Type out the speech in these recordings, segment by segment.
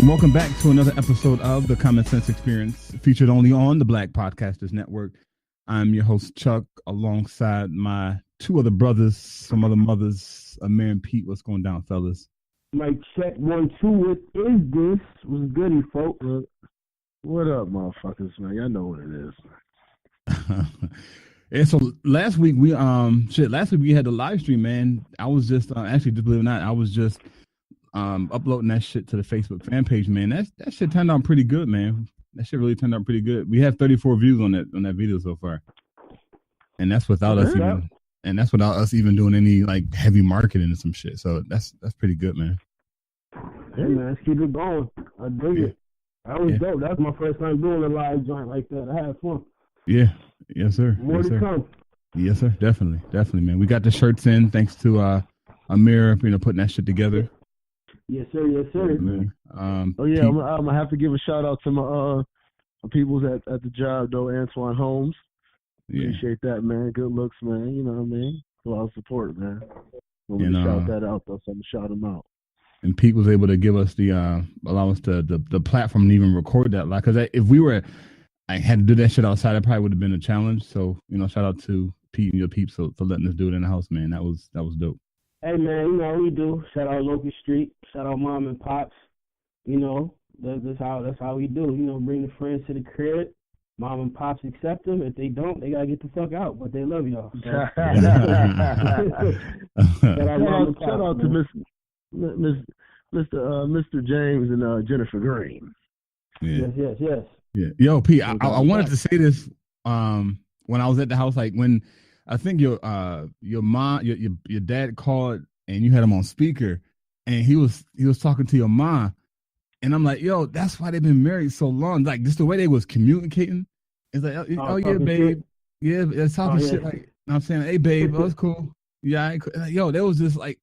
Welcome back to another episode of The Common Sense Experience, featured only on the Black Podcasters Network. I'm your host, Chuck, alongside my two other brothers, some other mothers, Amir and Pete. What's going down, fellas? Mike, check 1, 2. What is this? What's goody, folks? What up, motherfuckers, man? Y'all know what it is. And so last week we had the live stream, man. I was just actually, just believe it or not, I was just uploading that shit to the Facebook fan page, man. That shit turned out pretty good, man. That shit really turned out pretty good. We have 34 views on that video so far, and that's without us even doing any like heavy marketing and some shit. So that's pretty good, man. Hey man, let's keep it going. I dig it. That was dope. That's my first time doing a live joint like that. I had fun. Yeah, yes sir. More to come. Yes sir, definitely, man. We got the shirts in thanks to Amir, putting that shit together. Yes sir, yes sir. I'm gonna have to give a shout out to my peoples at the job though, Antoine Holmes. Yeah. Appreciate that, man. Good looks, man. You know what I mean? A lot of support, man. Want me to shout that out though, so I'm gonna shout him out. And Pete was able to give us allow us the platform to even record that live. Because if I had to do that shit outside, it probably would have been a challenge. So, shout out to Pete and your peeps for letting us do it in the house, man. That was dope. Hey man, we do. Shout out Locust Street. Shout out Mom and Pops. That's how we do. Bring the friends to the crib. Mom and Pops accept them. If they don't, they gotta get the fuck out. But they love y'all. So. Shout out to Mr. James and Jennifer Green. Yeah. Yes. Yeah. Yo, Pete, I wanted to say this when I was at the house, like when I think your mom, your dad called and you had him on speaker, and he was talking to your mom, and I'm like, yo, that's why they've been married so long. Like just the way they was communicating, it's like, oh yeah, babe, shit. Yeah, talking shit. Like I'm saying, hey, babe, it's cool. Yeah, yo, that was just like,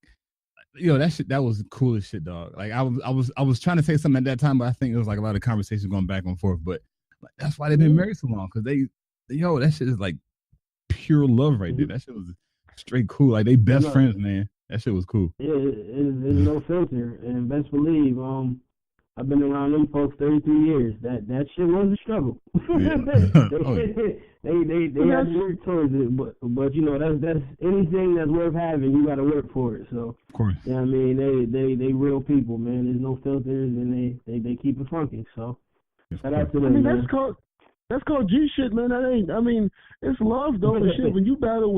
yo, that was the coolest shit, dog. Like I was trying to say something at that time, but I think it was like a lot of conversations going back and forth. But like, that's why they've been married so long, because that shit is like pure love right there. That shit was straight cool. Like they best friends, man. That shit was cool. Yeah, it's no filter, and best believe, I've been around them folks 33 years. That shit was a struggle. Yeah. they had to work towards it, but that's anything that's worth having, you got to work for it. So of course, yeah, I mean they real people, man. There's no filters, and they keep it funky. So shout out to them. I mean, man. That's called G shit, man. It's love though and shit. When you battle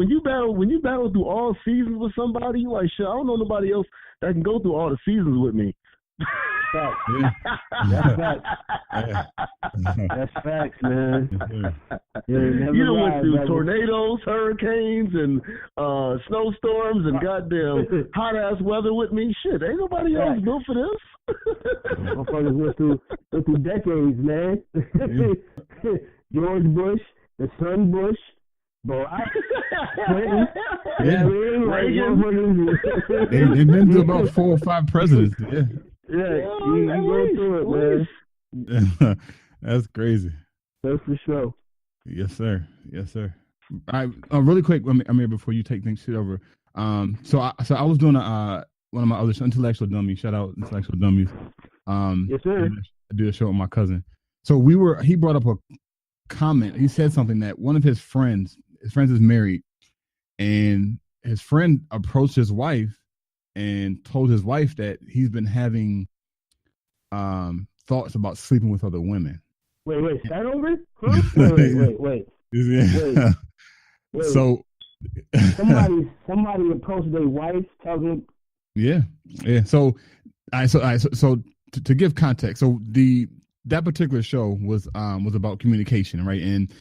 through all seasons with somebody, you like shit. I don't know nobody else that can go through all the seasons with me. Facts. Yeah. That's facts. That's facts, man. You done went through tornadoes, hurricanes, and snowstorms, and goddamn hot ass weather with me. Shit, ain't nobody else built for this. Motherfuckers went through decades, man. George Bush, the son Bush, Barack, Clinton, Reagan. They've been through about 4 or 5 presidents. Yeah, you go through it, man. That's crazy. That's for sure. Yes, sir. All right, really quick, I mean, before you take things shit over. So I was doing one of my other intellectual dummies. Shout out intellectual dummies. Yes, sir. I do a show with my cousin. So he brought up a comment. He said something that one of his friends is married, and his friend approached his wife and told his wife that he's been having thoughts about sleeping with other women. Wait, start over? Huh? Wait. Yeah. Wait. So somebody approached their wife, telling them. Yeah. So to give context, so that particular show was about communication, right? And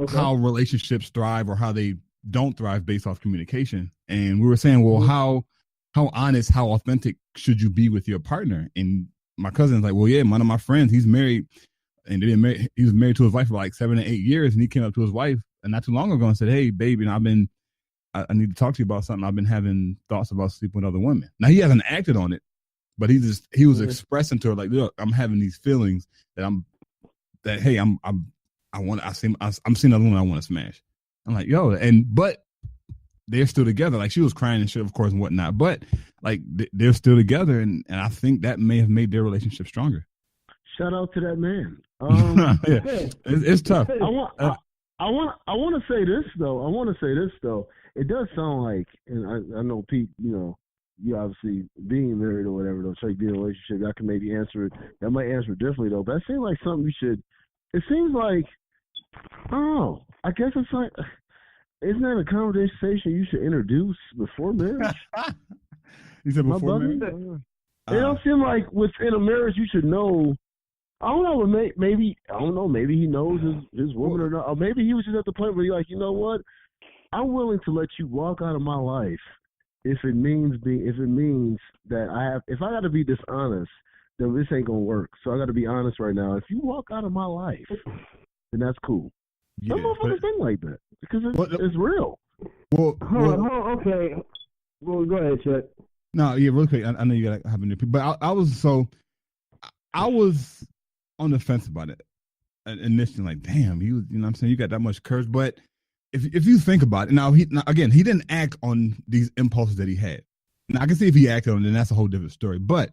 how relationships thrive or how they don't thrive based off communication. And we were saying, well, how honest, how authentic should you be with your partner? And my cousin's like, well, yeah, one of my friends, he's married, and he was married to his wife for like 7 or 8 years, and he came up to his wife not too long ago and said, hey, baby, I need to talk to you about something. I've been having thoughts about sleeping with other women. Now he hasn't acted on it, but he was expressing to her like, look, I'm having these feelings I'm seeing another woman I want to smash. I'm like, yo, but they're still together. Like she was crying and shit, of course, and whatnot. But like they're still together, and I think that may have made their relationship stronger. Shout out to that man. Yeah. It's tough. I want to say this though. It does sound like, and I know Pete, you obviously being married or whatever, though, so you be in a relationship, that can maybe answer it. That might answer it differently though. But it seems like something you should. It seems like, I don't know. I guess it's like, isn't that a conversation you should introduce before marriage? You said before marriage? It don't seem like within a marriage you should know. I don't know. Maybe I don't know. Maybe he knows his woman or not. Or maybe he was just at the point where he's like, you know what? I'm willing to let you walk out of my life if it means that if I got to be dishonest, then this ain't gonna work. So I got to be honest right now. If you walk out of my life, then that's cool. Yeah, Some motherfuckers think like that because it's real. Hold on, okay. Well, go ahead, Chuck. No, yeah, real quick. I know you gotta have a new people, but I was on the fence about it initially. Like, damn, you know what I'm saying? You got that much courage, but if you think about it, now he didn't act on these impulses that he had. Now I can see if he acted on it, then that's a whole different story. But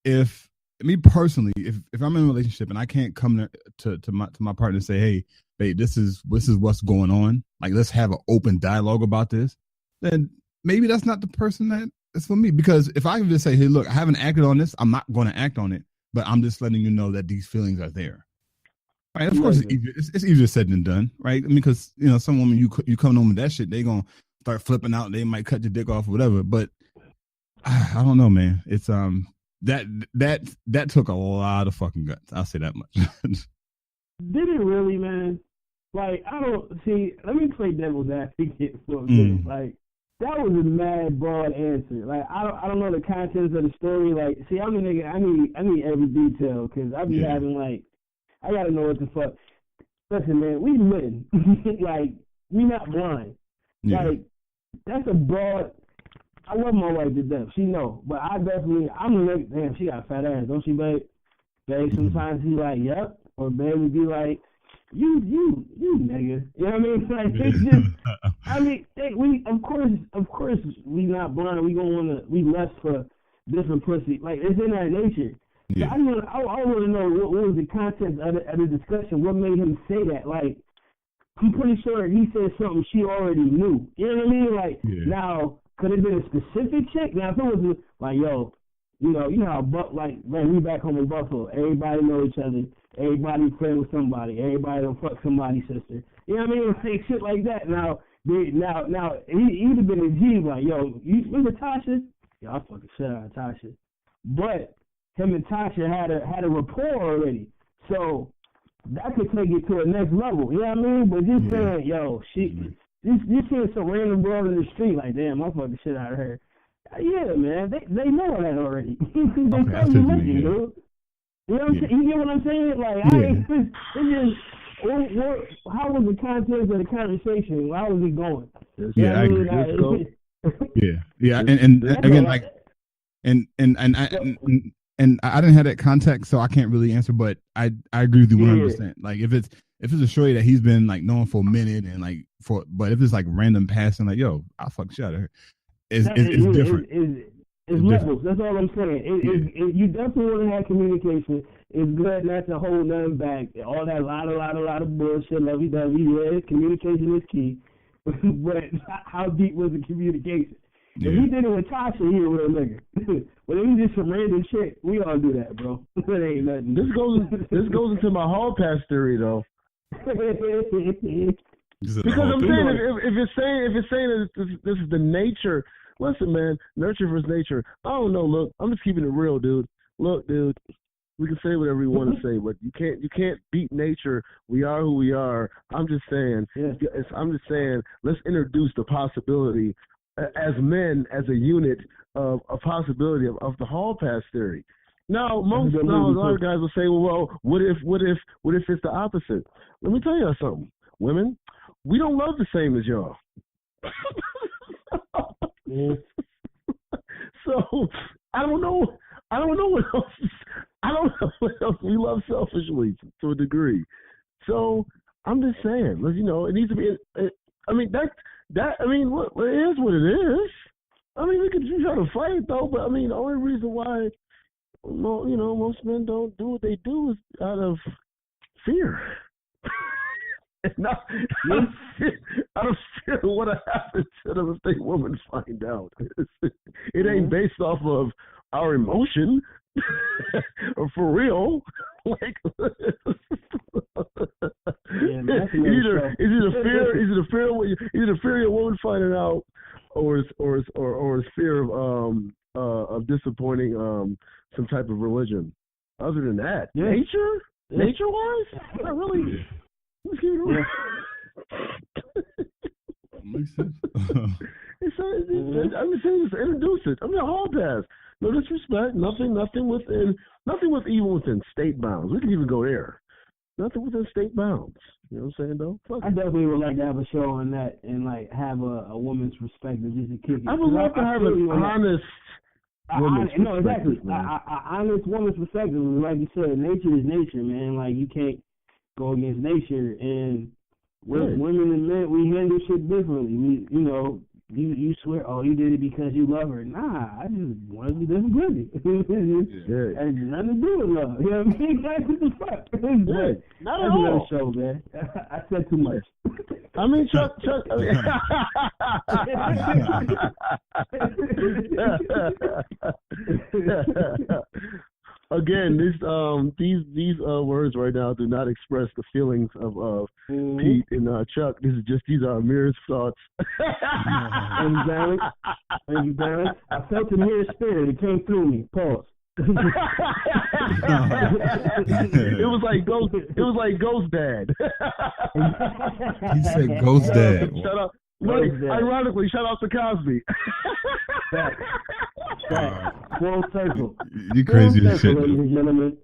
if me personally, if I'm in a relationship and I can't come to my partner and say, hey, babe, this is what's going on, like let's have an open dialogue about this, then maybe that's not the person that's for me. Because if I can just say, hey, look, I haven't acted on this, I'm not going to act on it, but I'm just letting you know that these feelings are there. Right? Of course, it's easier said than done, right? I mean, because some women you come home with that shit, they gonna start flipping out, they might cut your dick off or whatever. But I don't know, man. It's that took a lot of fucking guts. I'll say that much. Did it really, man? Like, I don't see. Let me play devil's advocate for a minute. Like, that was a mad broad answer. Like, I don't know the contents of the story. Like, see, I'm a nigga. I need every detail because I be having like, I gotta know what the fuck. Listen, man, we living. Like, we not blind. Yeah. Like, that's a broad. I love my wife to death. She know, but I'm the nigga. Damn, she got a fat ass, don't she, babe? Babe, sometimes he like, yep, or babe would be like, you nigga. You know what I mean? Like, it's just, I mean, we of course we not blind. We lust for different pussy. Like, it's in our nature. Yeah. So I want to know what was the content of the discussion. What made him say that? Like, I'm pretty sure he said something she already knew. You know what I mean? Like, now, could it have been a specific chick? Now, if it was like, yo, you know how we back home in Buffalo, everybody know each other, everybody friend with somebody, everybody don't fuck somebody's sister. You know what I mean? Like, shit like that. Now he'd have been a G, like, yo, you remember Tasha? Yo, I fucking shit out of Tasha. But him and Tasha had a rapport already, so that could take it to a next level. You know what I mean? But just saying, yo, you seeing some random girl in the street, like, damn, I fucking shit out of her. Yeah, man, they know that already. They tell you nothing, dude. You know what I'm saying? You get what I'm saying? Like, it's just, how was the content of the conversation? How was it going? Yeah, I agree. Yeah, and again, like, and I didn't have that context, so I can't really answer. But I agree with you 100%. Like, if it's a shorty that he's been like known for a minute and like but if it's like random passing, like, yo, I'll fuck shit out of her. It's different. It's levels. That's all I'm saying. You definitely want to have communication. It's good not to hold nothing back. All that lot of bullshit, lovey-dovey. Yeah, communication is key. But how deep was the communication? Yeah. If he did it with Tasha, he a real nigga. But if he's just some random shit, we all do that, bro. It ain't nothing. This goes into my hall pass theory, though. Because I'm saying, if it's saying this is the nature. Listen, man, nurture versus nature. I don't know. Look, I'm just keeping it real, dude. Look, dude, we can say whatever we want to say, but you can't beat nature. We are who we are. I'm just saying. Let's introduce the possibility as men, as a unit, of a possibility of the hall pass theory. Now, a lot of guys will say, well, what if it's the opposite? Let me tell you something. Women, we don't love the same as y'all. So I don't know what else. I don't know what else we love selfishly to a degree. So I'm just saying, it needs to be. I mean, That, I mean, what it is what it is. I mean, we could try to fight it though, but I mean, the only reason why, most men don't do what they do is out of fear. Not out of fear of what'll happen to them if they women find out. It ain't based off of our emotion, or for real. Like, is it a fear of a woman finding out, or is fear of disappointing some type of religion? Other than that, nature wise, not really. Let's keep it real. Makes sense. I'm just saying, just introduce it. I mean, a hall pass. No disrespect. Nothing even within state bounds. We can even go there. Nothing within state bounds. You know what I'm saying, though? I definitely would like to have a show on that and like have a woman's perspective just to kick it. I would love to have an honest. No, exactly. Honest woman's perspective. Like you said, nature is nature, man. Like you can't go against nature, and women and men, we handle shit differently. You swear, oh, you did it because you love her. Nah, I just wanted to be different with you. It has nothing to do with love. You know what I mean? Like, what the fuck? Not at all. Show, man. I said too much. I mean, Chuck. Again, these words right now do not express the feelings of Pete and Chuck. These are Amir's thoughts. Thank you, Darren. I felt Amir's spirit. It came through me. Pause. It was like Ghost Dad. He said Ghost Dad. Shut up. Ironically, shout out to Cosby. Full circle. You crazy as shit, ladies and gentlemen.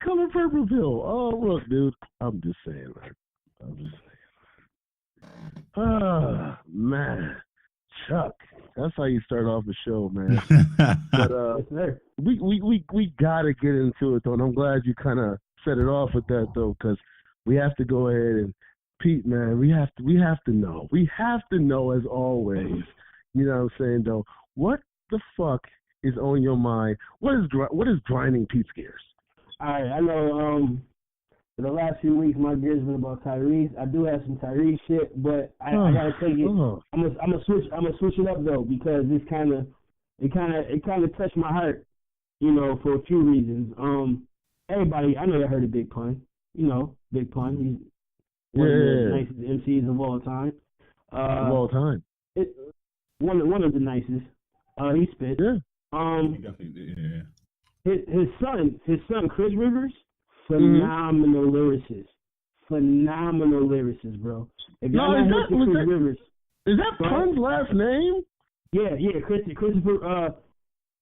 Color purple pill. Oh, look, dude. I'm just saying, man. Man. Chuck. That's how you start off the show, man. But we gotta get into it, though, and I'm glad you kind of set it off with that, though, because we have to go ahead and Pete, man, we have to know. We have to know, as always. You know what I'm saying, though? What the fuck is on your mind? What is grinding Pete's gears? All right, I know. For the last few weeks, my gears been about Tyrese. I do have some Tyrese shit, but I gotta take it. I'm gonna switch it up though, because it kind of touched my heart, for a few reasons. Everybody, I know they heard of Big Pun. Big Pun. He's one of the nicest MCs of all time. One of the nicest. He spit. Yeah. His son, Chris Rivers, phenomenal lyricist. Phenomenal lyricist, bro. If y'all Chris Rivers. Is that Pun's last name? Yeah, Christopher.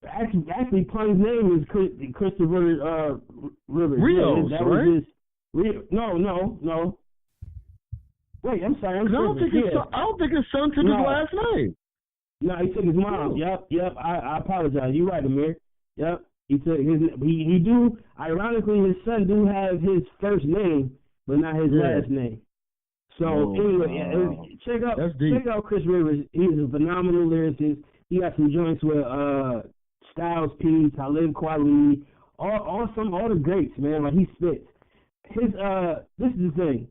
Actually, Pun's name is Christopher Rivers. Rios, that right? Was his. No. Wait, I'm sorry. I don't think his son took his last name. No, he took his mom. Yep. I apologize. You're right, Amir. Yep. He took his. He do. Ironically, his son do have his first name, but not his last name. So anyway, check out Chris Rivers. He's a phenomenal lyricist. He got some joints with Styles P, Talib Kweli, all the greats, man. Like, he spits. This is the thing.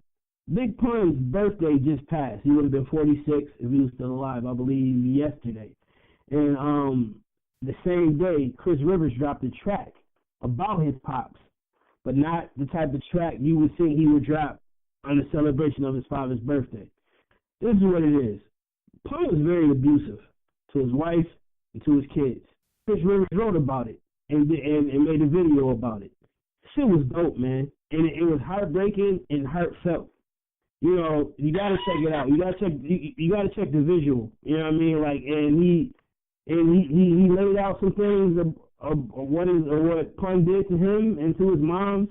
Big Pun's birthday just passed. He would have been 46 if he was still alive, I believe, yesterday. And the same day, Chris Rivers dropped a track about his pops, but not the type of track you would think he would drop on the celebration of his father's birthday. This is what it is. Pun was very abusive to his wife and to his kids. Chris Rivers wrote about it and made a video about it. Shit was dope, man. And it was heartbreaking and heartfelt. You gotta check it out. You gotta check the visual. You know what I mean? Like, and he laid out some things of what Pun did to him and to his moms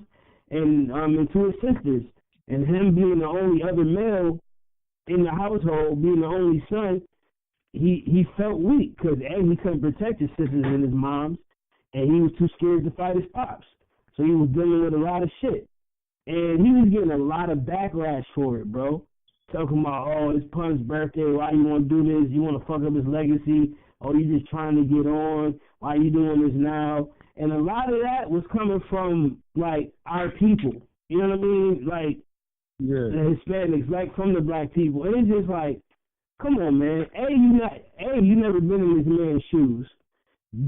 and to his sisters, and him being the only other male in the household, being the only son. He felt weak because he couldn't protect his sisters and his moms, and he was too scared to fight his pops. So he was dealing with a lot of shit. And he was getting a lot of backlash for it, bro. talking about, oh, it's Pun's birthday. Why you want to do this? You want to fuck up his legacy? Oh, you just trying to get on? Why you doing this now? And a lot of that was coming from, like, our people. You know what I mean? Like, the Hispanics, like, from the black people. And it's just like, come on, man. You never been in this man's shoes.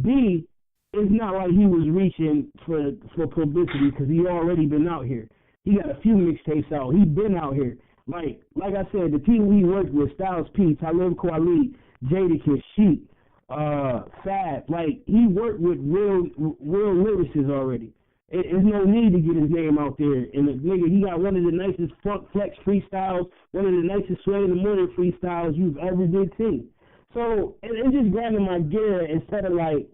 B, it's not like he was reaching for publicity because he already been out here. He got a few mixtapes out. He been out here. Like I said, the people he worked with, Styles P, Talib Kweli, Jadakiss, Sheik, Fab, like, he worked with real lyricists already. There's no need to get his name out there. And the nigga, he got one of the nicest Funk Flex freestyles, one of the nicest Sway in the Morning freestyles you've ever did see. So it's just grinding my gear instead of like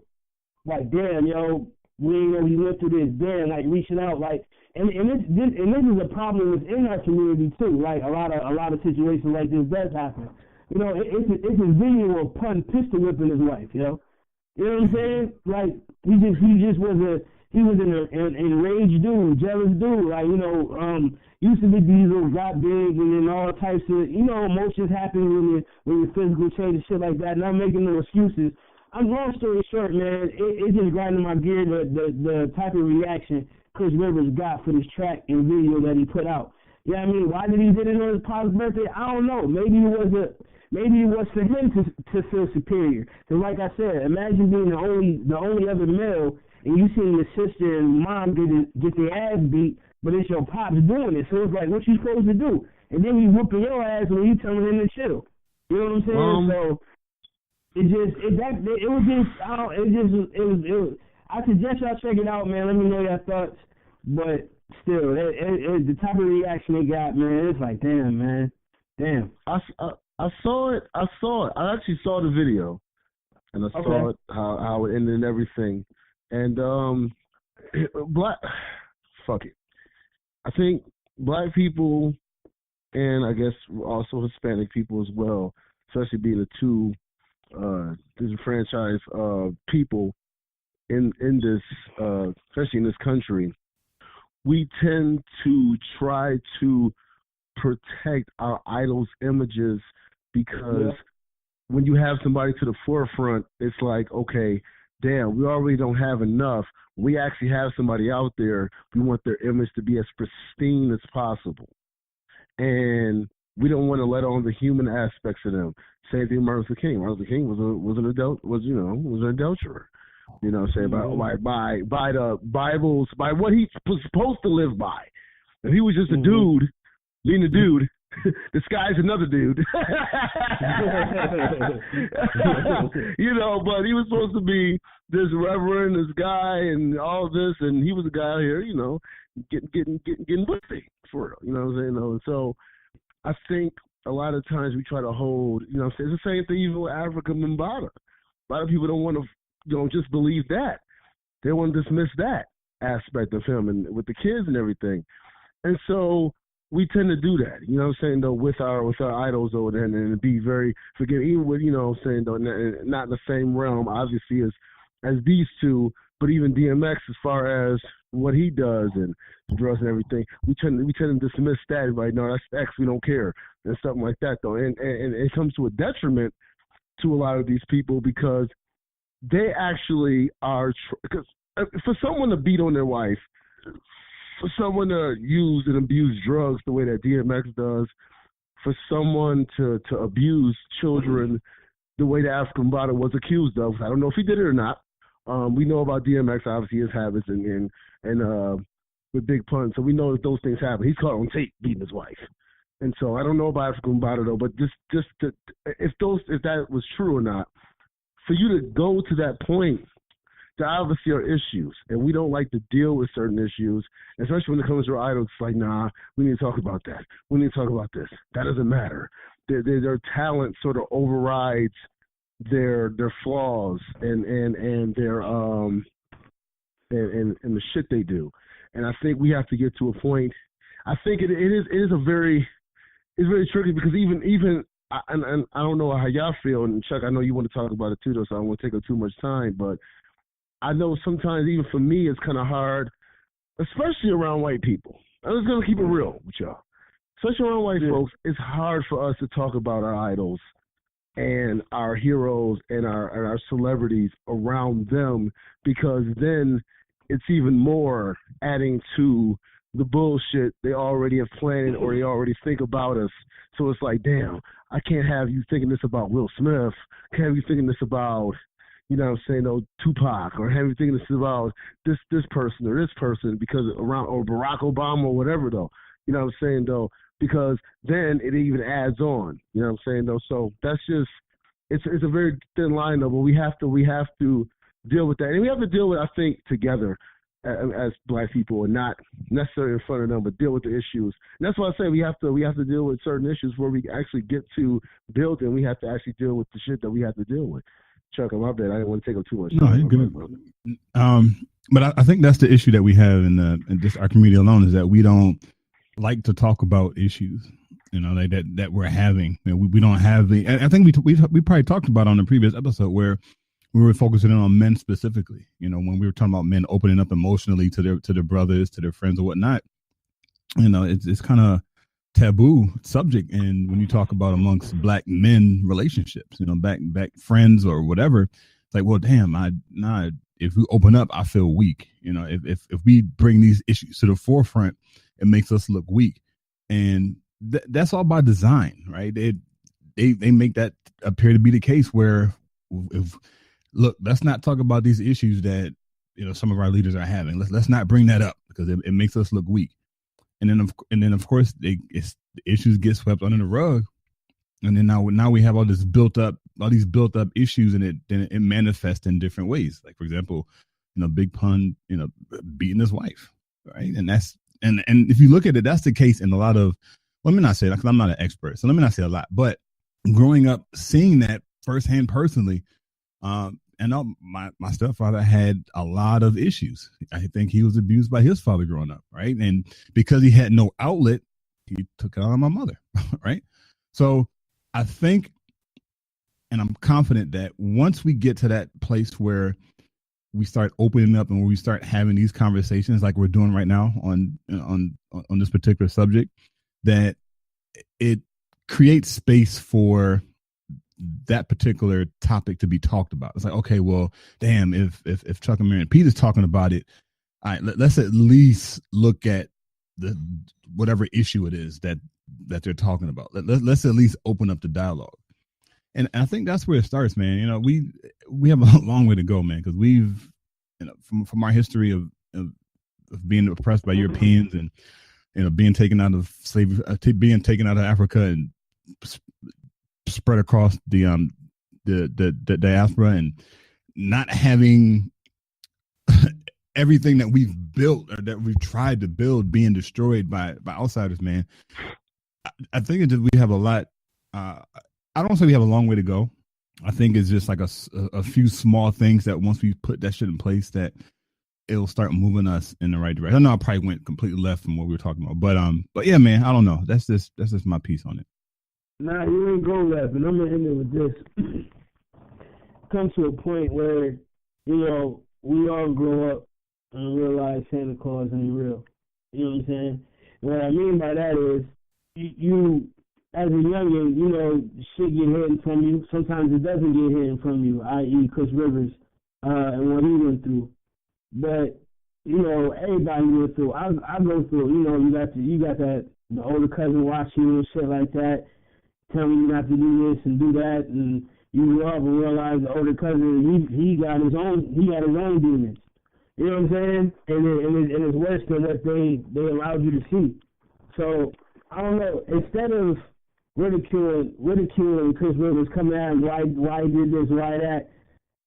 damn, yo, we ain't know he went through this. Damn, like reaching out, like, and this is a problem within our community too. Like a lot of situations like this does happen. You know, it's a video of Pun pistol whipping his wife. You know what I'm saying? Like he just was an enraged dude, jealous dude. Like, you know, used to be Diesel, got big, and then all types of, you know, emotions happen when your physical change and shit like that. Not making no excuses. Long story short, man, it just grinding my gear the type of reaction Chris Rivers got for this track and video that he put out. You know what I mean? Why did he did it on his Pop's birthday? I don't know. Maybe it was for him to feel superior. Because like I said, imagine being the only other male and you seeing your sister and mom get their ass beat, but it's your pops doing it. So it's like, what you supposed to do? And then you whooping your ass when you telling him to chill. You know what I'm saying? So I suggest y'all check it out, man. Let me know your thoughts. But still, the type of reaction they got, man, it's like, damn, man. Damn. I saw it. I actually saw the video. And I saw it, how it ended and everything. And fuck it. I think black people and I guess also Hispanic people as well, especially being the two disenfranchised people in this, especially in this country, we tend to try to protect our idols' images because when you have somebody to the forefront, it's like, okay, damn, we already don't have enough. We actually have somebody out there. We want their image to be as pristine as possible. And we don't want to let on the human aspects of them. Same thing with Martin Luther King. Martin Luther King was an adulterer. You know what I'm saying? By the Bibles, by what he was supposed to live by. If he was just a dude, being a dude, disguised another dude. You know, but he was supposed to be this reverend, this guy, and all this, and he was a guy here, you know, getting pussy for real. You know what I'm saying? You know, so I think a lot of times we try to hold, you know what I'm saying? It's the same thing even with Africa Mbata. A lot of people don't want to, you know, just believe that. They want to dismiss that aspect of him and with the kids and everything. And so we tend to do that, you know what I'm saying, though, with our idols over there, and be very forgiving, even with, you know what I'm saying, though, not in the same realm, obviously, as these two, but even DMX as far as what he does and drugs and everything, we tend to dismiss that, right? No, that's X, we don't care, and something like that, though. And it comes to a detriment to a lot of these people because they actually are, because for someone to beat on their wife, for someone to use and abuse drugs the way that DMX does, for someone to abuse children the way that African Mbata was accused of, I don't know if he did it or not. We know about DMX, obviously, his habits and with Big Pun, so we know that those things happen. He's caught on tape beating his wife. And so I don't know about African Mbata, though, but if that was true or not, for you to go to that point, there obviously are issues, and we don't like to deal with certain issues, especially when it comes to our idols. It's like, nah, we need to talk about that. We need to talk about this. That doesn't matter. Their talent sort of overrides their flaws and their and the shit they do. And I think we have to get to a point. I think it is very tricky because even and I don't know how y'all feel, and Chuck, I know you want to talk about it too, though, so I don't want to take up too much time, but I know sometimes even for me it's kind of hard, especially around white people. I'm just going to keep it real with y'all. especially around white folks, it's hard for us to talk about our idols and our heroes and our celebrities around them, because then it's even more adding to the bullshit they already have planned or they already think about us. So it's like, damn, I can't have you thinking this about Will Smith. Can't have you thinking this about, you know what I'm saying, no, Tupac, or have you thinking this about this person or this person, because around, or Barack Obama or whatever, though. You know what I'm saying, though, because then it even adds on. You know what I'm saying, though. So that's just, it's a very thin line, though, but we have to deal with that. And we have to deal with, I think, together as Black people, and not necessarily in front of them, but deal with the issues. And that's why I say we have to deal with certain issues where we actually get to building. We have to actually deal with the shit that we have to deal with. Chuck, my bad. I didn't want to take up too much time. No, you're good. But I think that's the issue that we have in just our community alone, is that we don't like to talk about issues, you know, that we're having. You know, we don't have the. I think we probably talked about on the previous episode where we were focusing on men specifically. You know, when we were talking about men opening up emotionally to their brothers, to their friends, or whatnot. You know, it's kind of taboo subject, and when you talk about amongst Black men relationships, you know, back friends or whatever, it's like, well, damn, if we open up, I feel weak. You know, if we bring these issues to the forefront, it makes us look weak, and that's all by design, right? They make that appear to be the case, where look, let's not talk about these issues that, you know, some of our leaders are having. Let's not bring that up, because it makes us look weak. And then of course the issues get swept under the rug, and then now we have all these built up issues, and it manifests in different ways. Like, for example, you know, Big Pun, you know, beating his wife, right? And that's and if you look at it, that's the case in a lot of. Let me not say that, because I'm not an expert, so let me not say a lot. But growing up, seeing that firsthand, personally. And my stepfather had a lot of issues. I think he was abused by his father growing up, right? And because he had no outlet, he took it out on my mother, right? So I think, and I'm confident that once we get to that place where we start opening up and where we start having these conversations like we're doing right now on this particular subject, that it creates space for that particular topic to be talked about. It's like, okay, well, damn, if Chuck and Mary and Pete is talking about it, all right, let's at least look at the whatever issue it is that they're talking about. Let's at least open up the dialogue. And I think that's where it starts, man. You know, we have a long way to go, man, because we've, you know, from our history of being oppressed by Europeans, and, you know, being taken out of slavery, being taken out of Africa and spread across the diaspora, and not having everything that we've built or that we've tried to build being destroyed by outsiders, man. I think it's just, we have a lot. I don't say we have a long way to go. I think it's just like a few small things that once we put that shit in place, that it'll start moving us in the right direction. I know I probably went completely left from what we were talking about, but yeah, man, I don't know. That's just my piece on it. Nah, you ain't go left, and I'm gonna end it with this. Come to a point where, you know, we all grow up and realize Santa Claus ain't real. You know what I'm saying? And what I mean by that is, you as a youngin, you know, shit get hidden from you. Sometimes it doesn't get hidden from you, i.e. Chris Rivers and what he went through. But, you know, everybody went through. I go through. You know, you got that the older cousin watching you and shit like that, telling you not to do this and do that, and you grow up and realize the older cousin, he got his own demons. You know what I'm saying? And it's worse than what they allowed you to see. So I don't know. Instead of ridiculing Chris Rivers, coming at him, why he did this, why that,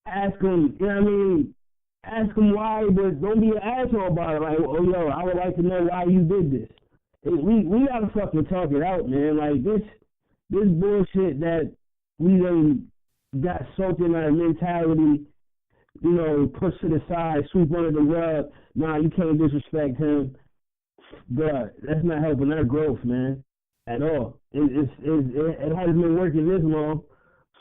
ask him. You know what I mean? Ask him why, but don't be an asshole about it. Like, oh yo, I would like to know why you did this. We gotta fucking talk it out, man. Like this bullshit that we done got soaked in our mentality, you know, pushed to the side, sweep under the rug. Nah, you can't disrespect him. Bruh, that's not helping our growth, man, at all. It hasn't been working this long,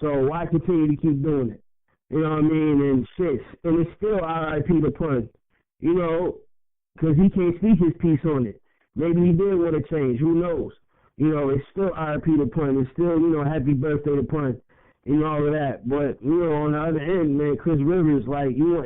so why continue to keep doing it? You know what I mean? And shit, and it's still R.I.P. the Pun, you know, because he can't speak his piece on it. Maybe he did want to change, who knows? you know, it's still RP to Pun. It's still, you know, happy birthday to Pun. And all of that. But, you know, on the other end, man, Chris Rivers, like, you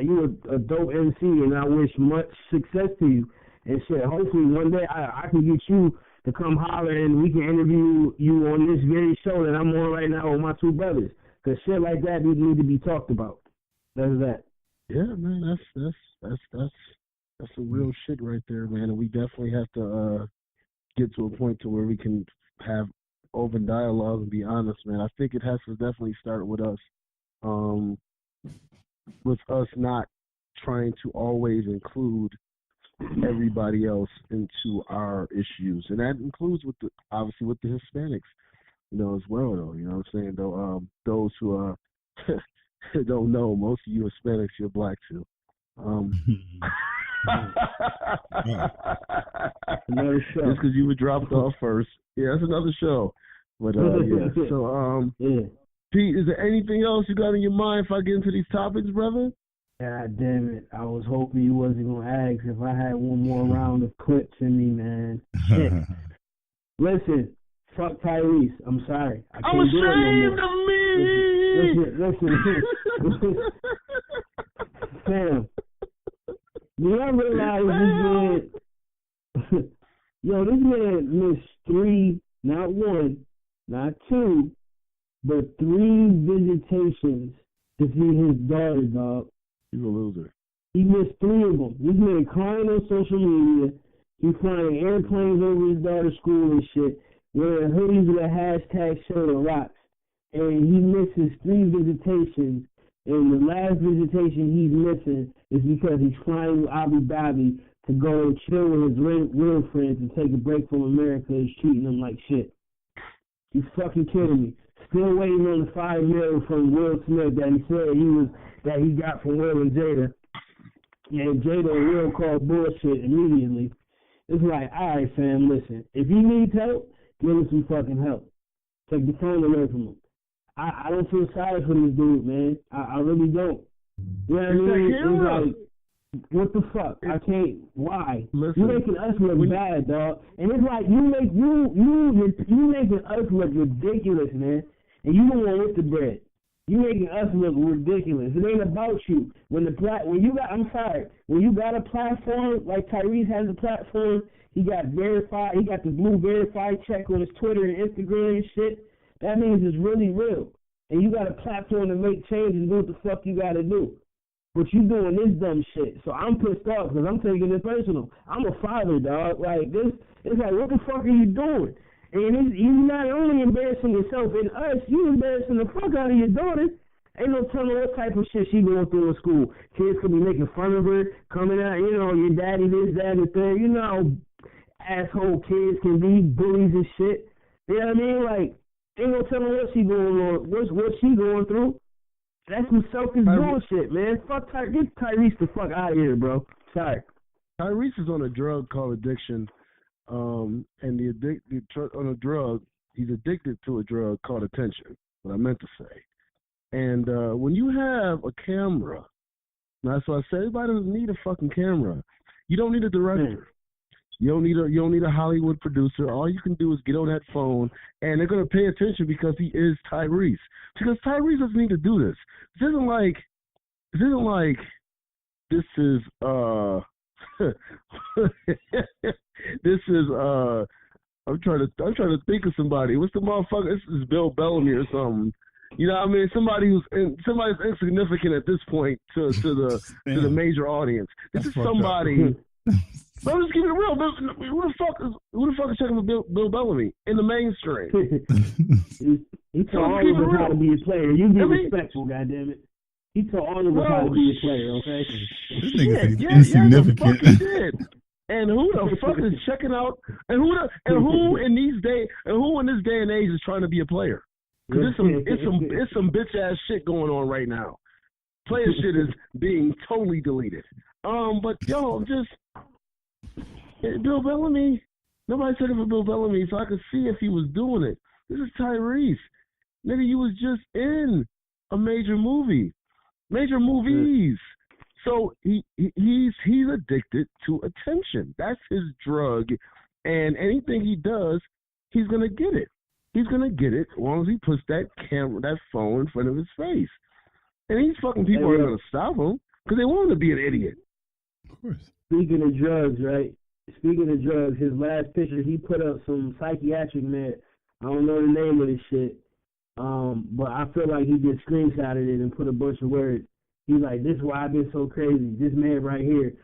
a dope MC, and I wish much success to you. And shit, hopefully one day I can get you to come holler and we can interview you on this very show that I'm on right now with my two brothers. Because shit like that need to be talked about. That's that. Yeah, man, that's some real shit right there, man. And we definitely have to get to a point to where we can have open dialogue and be honest, man. I think it has to definitely start with us. With us not trying to always include everybody else into our issues. And that includes obviously with the Hispanics, you know, as well, though. You know what I'm saying? Though those who don't know, most of you Hispanics, you're black too. Another show. Just because you were dropped off first. Yeah, that's another show. But yeah. So Pete, is there anything else you got in your mind if I get into these topics, brother? God damn it. I was hoping you wasn't gonna ask if I had one more round of clips in me, man. Shit. Listen, fuck Tyrese. I'm sorry. I can't do it no more. Listen. Sam, do I realize this man missed 3, not 1, not 2, but 3 visitations to see his daughter, dog. He's a loser. He missed 3 of them. This man crying on social media. He's flying airplanes over his daughter's school and shit, wearing hoodies with a hashtag show the rocks. And he misses 3 visitations. And the last visitation he's missing is because he's flying to Abu Dhabi to go and chill with his real friends and take a break from America. He's treating them like shit. You fucking kidding me? Still waiting on the $5 million from Will Smith that he said he got from Will and Jada. And Jada and Will called bullshit immediately. It's like, all right, fam, listen. If he needs help, give him some fucking help. Take the phone away from him. I don't feel sorry for this dude, man. I really don't. You know what I mean? It's like, what the fuck? I can't. Why? Listen, you're making us look bad, dog. And it's like you making us look ridiculous, man. And you don't want with the bread. You making us look ridiculous. It ain't about you. When you got a platform like Tyrese has a platform, he got verified. He got the blue verified check on his Twitter and Instagram and shit. That means it's really real. And you got a platform to make change and do what the fuck you got to do. But you doing this dumb shit. So I'm pissed off because I'm taking it personal. I'm a father, dog. Like, this, it's like, what the fuck are you doing? And he's not only embarrassing yourself and us, you embarrassing the fuck out of your daughter. Ain't no telling what type of shit she going through in school. Kids could be making fun of her, coming out, you know, your daddy this, that, and third. You know how asshole kids can be, bullies and shit. You know what I mean? Like, ain't no telling what she going on, what she going through. That's some selfish bullshit, man. Fuck get Tyrese the fuck out of here, bro. Sorry. Tyrese is on a drug called addiction, and on a drug, he's addicted to a drug called attention. What I meant to say. And when you have a camera, that's why I say everybody doesn't need a fucking camera. You don't need a director. You don't need a Hollywood producer. All you can do is get on that phone, and they're gonna pay attention because he is Tyrese. Because Tyrese doesn't need to do this. This isn't like this is this is I'm trying to think of somebody. What's the motherfucker? This is Bill Bellamy or something. You know what I mean? Somebody's insignificant at this point to the major audience. This is somebody. I'm just keeping it real. Who the fuck is checking for Bill Bellamy in the mainstream? He taught all of us how to be a player. You be respectful, goddammit. He taught all of us how to be a player, okay? This nigga insignificant. Yeah, he did. And who the fuck is checking out? And who in this day and age is trying to be a player? Because it's some bitch ass shit going on right now. Player shit is being totally deleted. But yo, Bill Bellamy. Nobody's checking for Bill Bellamy, so I could see if he was doing it. This is Tyrese. Nigga, you was just in a major movie. Major movies. So he's addicted to attention. That's his drug. And anything he does, he's gonna get it. He's gonna get it as long as he puts that phone in front of his face. And these fucking people aren't gonna stop him because they want him to be an idiot. Of course. Speaking of drugs, right? Speaking of drugs, his last picture, he put up some psychiatric med. I don't know the name of this shit, but I feel like he just screenshotted it and put a bunch of words. He's like, this is why I've been so crazy. This man right here,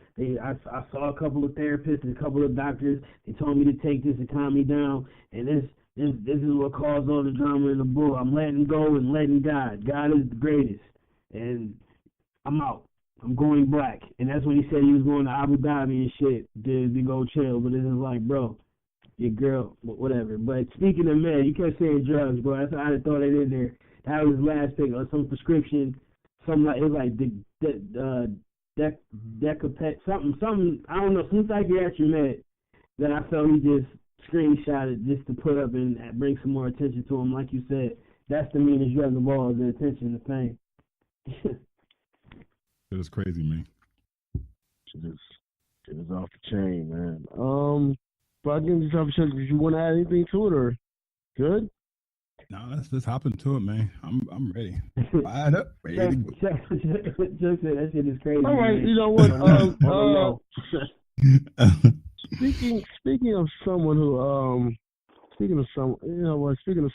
I saw a couple of therapists and a couple of doctors. They told me to take this to calm me down, and this is what caused all the drama in the book. I'm letting go and letting God. God is the greatest, and I'm out. I'm going black. And that's when he said he was going to Abu Dhabi and shit to go chill. But it's just like, bro, your girl, whatever. But speaking of men, you kept saying drugs, bro. That's how I throw that in there. That was his last pick, or some prescription, something like, it was like Decapet, something, I don't know, some psychiatric med that I felt he just screenshotted just to put up and bring some more attention to him. Like you said, that's the meanest drug of all, the attention, the fame. It was crazy, man. Shit is off the chain, man. But again, just did you want to add anything to it, or good? No, let's hop into it, man. I'm ready. Fired up, ready to go. Just said that shit is crazy. All right, man. you know what? Speaking of someone who speaking of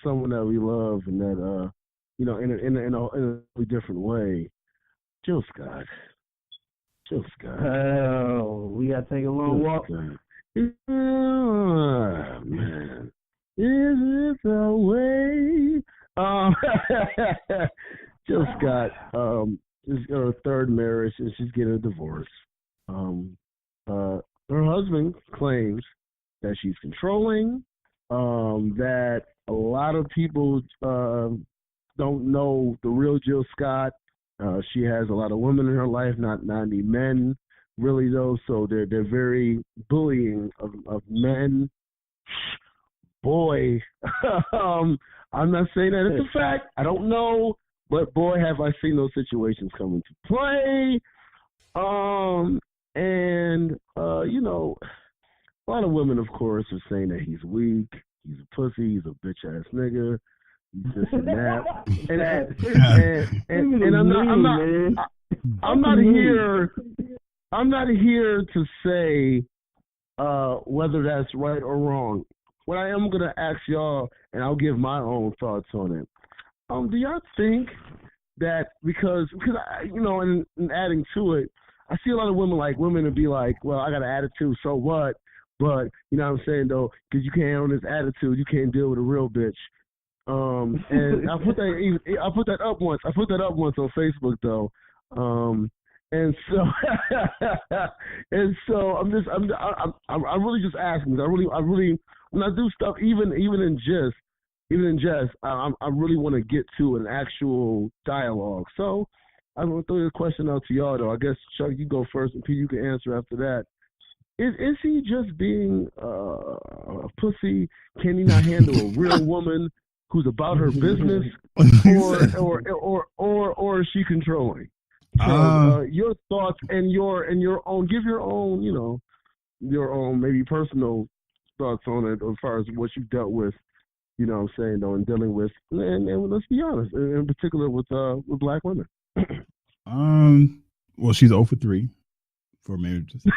someone that we love and that in a different way. Jill Scott. Oh, we gotta take a long walk. Oh, man. Is it the way? Jill Scott is her third marriage and she's getting a divorce. Her husband claims that she's controlling, that a lot of people don't know the real Jill Scott. She has a lot of women in her life, not any men, really though. So they're very bullying of men. Boy, I'm not saying that it's a fact. I don't know, but boy, have I seen those situations come into play. A lot of women, of course, are saying that he's weak, he's a pussy, he's a bitch ass nigga. This and that, and I'm not here to say whether that's right or wrong. What I am gonna ask y'all, and I'll give my own thoughts on it. Do y'all think that because in adding to it, I see a lot of women to be like, well, I got an attitude, so what? But you know what I'm saying though, because you can't handle this attitude, you can't deal with a real bitch. And I put that up once. I put that up once on Facebook though. And so I'm really just asking. I really when I do stuff, even in jest, I really want to get to an actual dialogue. So I'm gonna throw this question out to y'all though. I guess Chuck, you go first, and P, you can answer after that. Is he just being a pussy? Can he not handle a real woman who's about her business, or is she controlling? So, your thoughts and your own, give your own, your own maybe personal thoughts on it as far as what you dealt with, you know what I'm saying, though, and dealing with, and let's be honest, in particular with black women. Well, she's 0 for 3 for marriages. I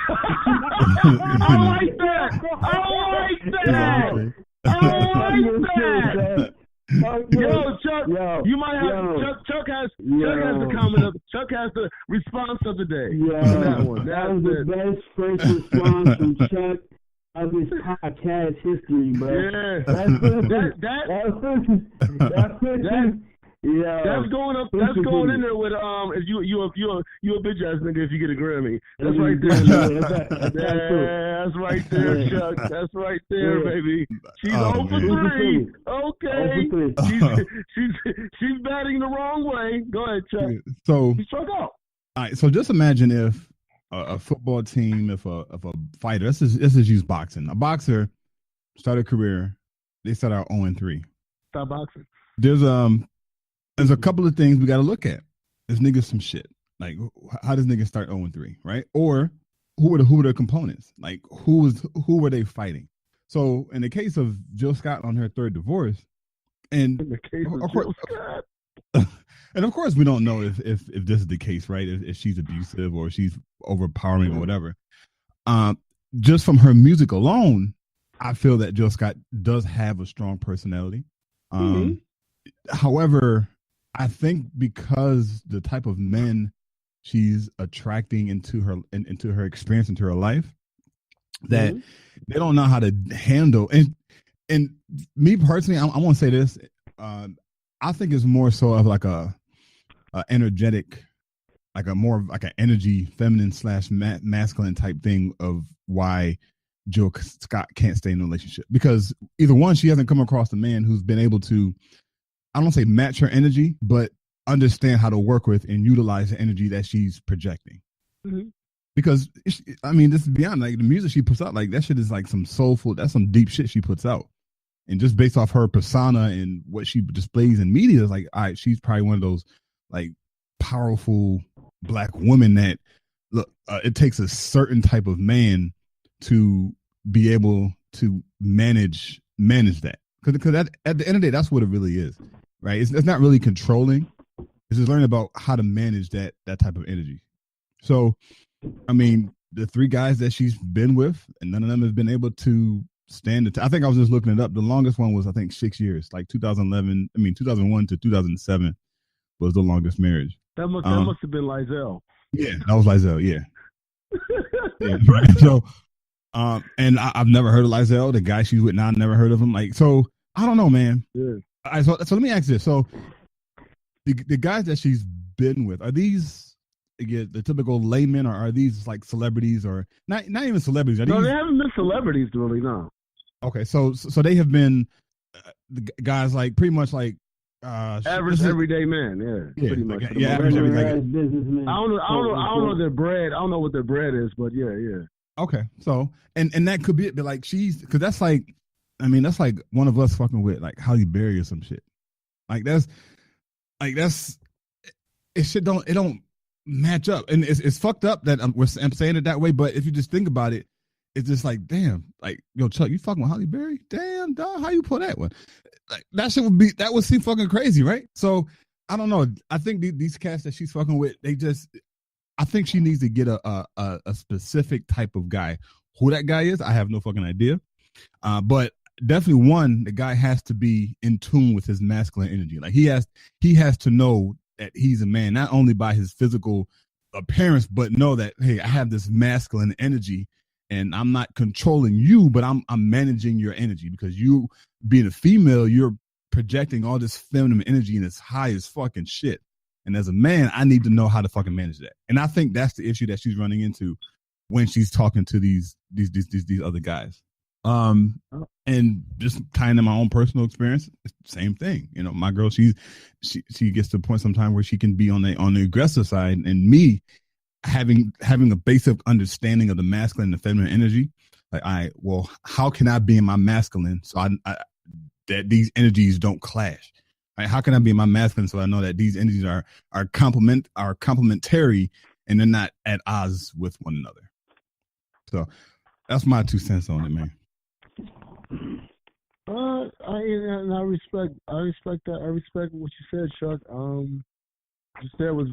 like that. Yo, Chuck, you might have Chuck has the comment. Chuck has the response of the day. Yeah, that one. That was the best first response from Chuck of his podcast history, bro. Yeah, that's going up. That's going in there with if you a bitch ass nigga if you get a Grammy. That's right there. That's right there, Chuck. That's right there, baby. She's 0 for 3. Okay, she's batting the wrong way. Go ahead, Chuck. So he struck out. All right. So just imagine if a football team, if a fighter, let's just use boxing. A boxer start a career, they start out 0-3. Stop boxing. There's a couple of things we got to look at. This nigga some shit. Like, how does nigga start 0-3, right? Or who were the components? Like, who were they fighting? So in the case of Jill Scott on her third divorce, and in the case of course, Jill Scott. and of course, we don't know if this is the case, right? If she's abusive or she's overpowering or whatever. Just from her music alone, I feel that Jill Scott does have a strong personality. However, I think because the type of men she's attracting into her experience, into her life, that they don't know how to handle. And me personally, I want to say this. I think it's more so of like a energetic, like a more like an energy, feminine / masculine type thing of why Jill Scott can't stay in a relationship, because either one, she hasn't come across a man who's been able to, I don't say match her energy, but understand how to work with and utilize the energy that she's projecting. Because I mean, this is beyond, like, the music she puts out, like that shit is like some soulful, that's some deep shit she puts out. And just based off her persona and what she displays in media, is like, all right, she's probably one of those like powerful black women that, look, it takes a certain type of man to be able to manage that. Because at the end of the day, that's what it really is, right? It's not really controlling. It's just learning about how to manage that type of energy. So, I mean, the 3 guys that she's been with, and none of them have been able to stand it. I think I was just looking it up. The longest one was, I think, 6 years, like 2001 to 2007 was the longest marriage. That must have been Lizelle. Yeah, that was Lizelle. Yeah. Yeah, right. So, and I've never heard of Lizelle. The guy she's with now, I never heard of him. Like, so I don't know, man. Yeah. So let me ask this. So the guys that she's been with, are these, again, the typical laymen, or are these like celebrities, or not even celebrities? No, they haven't been celebrities, really, no. Okay, so they have been the guys like pretty much like average everyday man, yeah, pretty much. Yeah, average everyday businessman. I don't know their bread. I don't know what their bread is, but yeah. Okay, so and that could be it, but like because that's like, I mean, that's like one of us fucking with like Halle Berry or some shit. Like that's it don't match up, and it's fucked up that I'm saying it that way. But if you just think about it, it's just like, damn, like, yo, Chuck, you fucking with Halle Berry? Damn, dog, how you pull that one? Like, that would seem fucking crazy, right? So I don't know. I think these cats that she's fucking with, I think she needs to get a specific type of guy. Who that guy is, I have no fucking idea. But definitely the guy has to be in tune with his masculine energy. Like he has to know that he's a man, not only by his physical appearance, but know that, hey, I have this masculine energy, and I'm not controlling you, but I'm managing your energy, because you being a female, you're projecting all this feminine energy, and it's high as fucking shit. And as a man, I need to know how to fucking manage that. And I think that's the issue that she's running into when she's talking to these other guys. And just tying in my own personal experience, it's the same thing. You know, my girl, she gets to a point sometime where she can be on the aggressive side, and me having a basic understanding of the masculine and the feminine energy. Like, well, how can I be in my masculine so I that these energies don't clash? Right? How can I be in my masculine so I know that these energies are complementary and they're not at odds with one another? So that's my 2 cents on it, man. I respect that. I respect what you said, Chuck. What you said was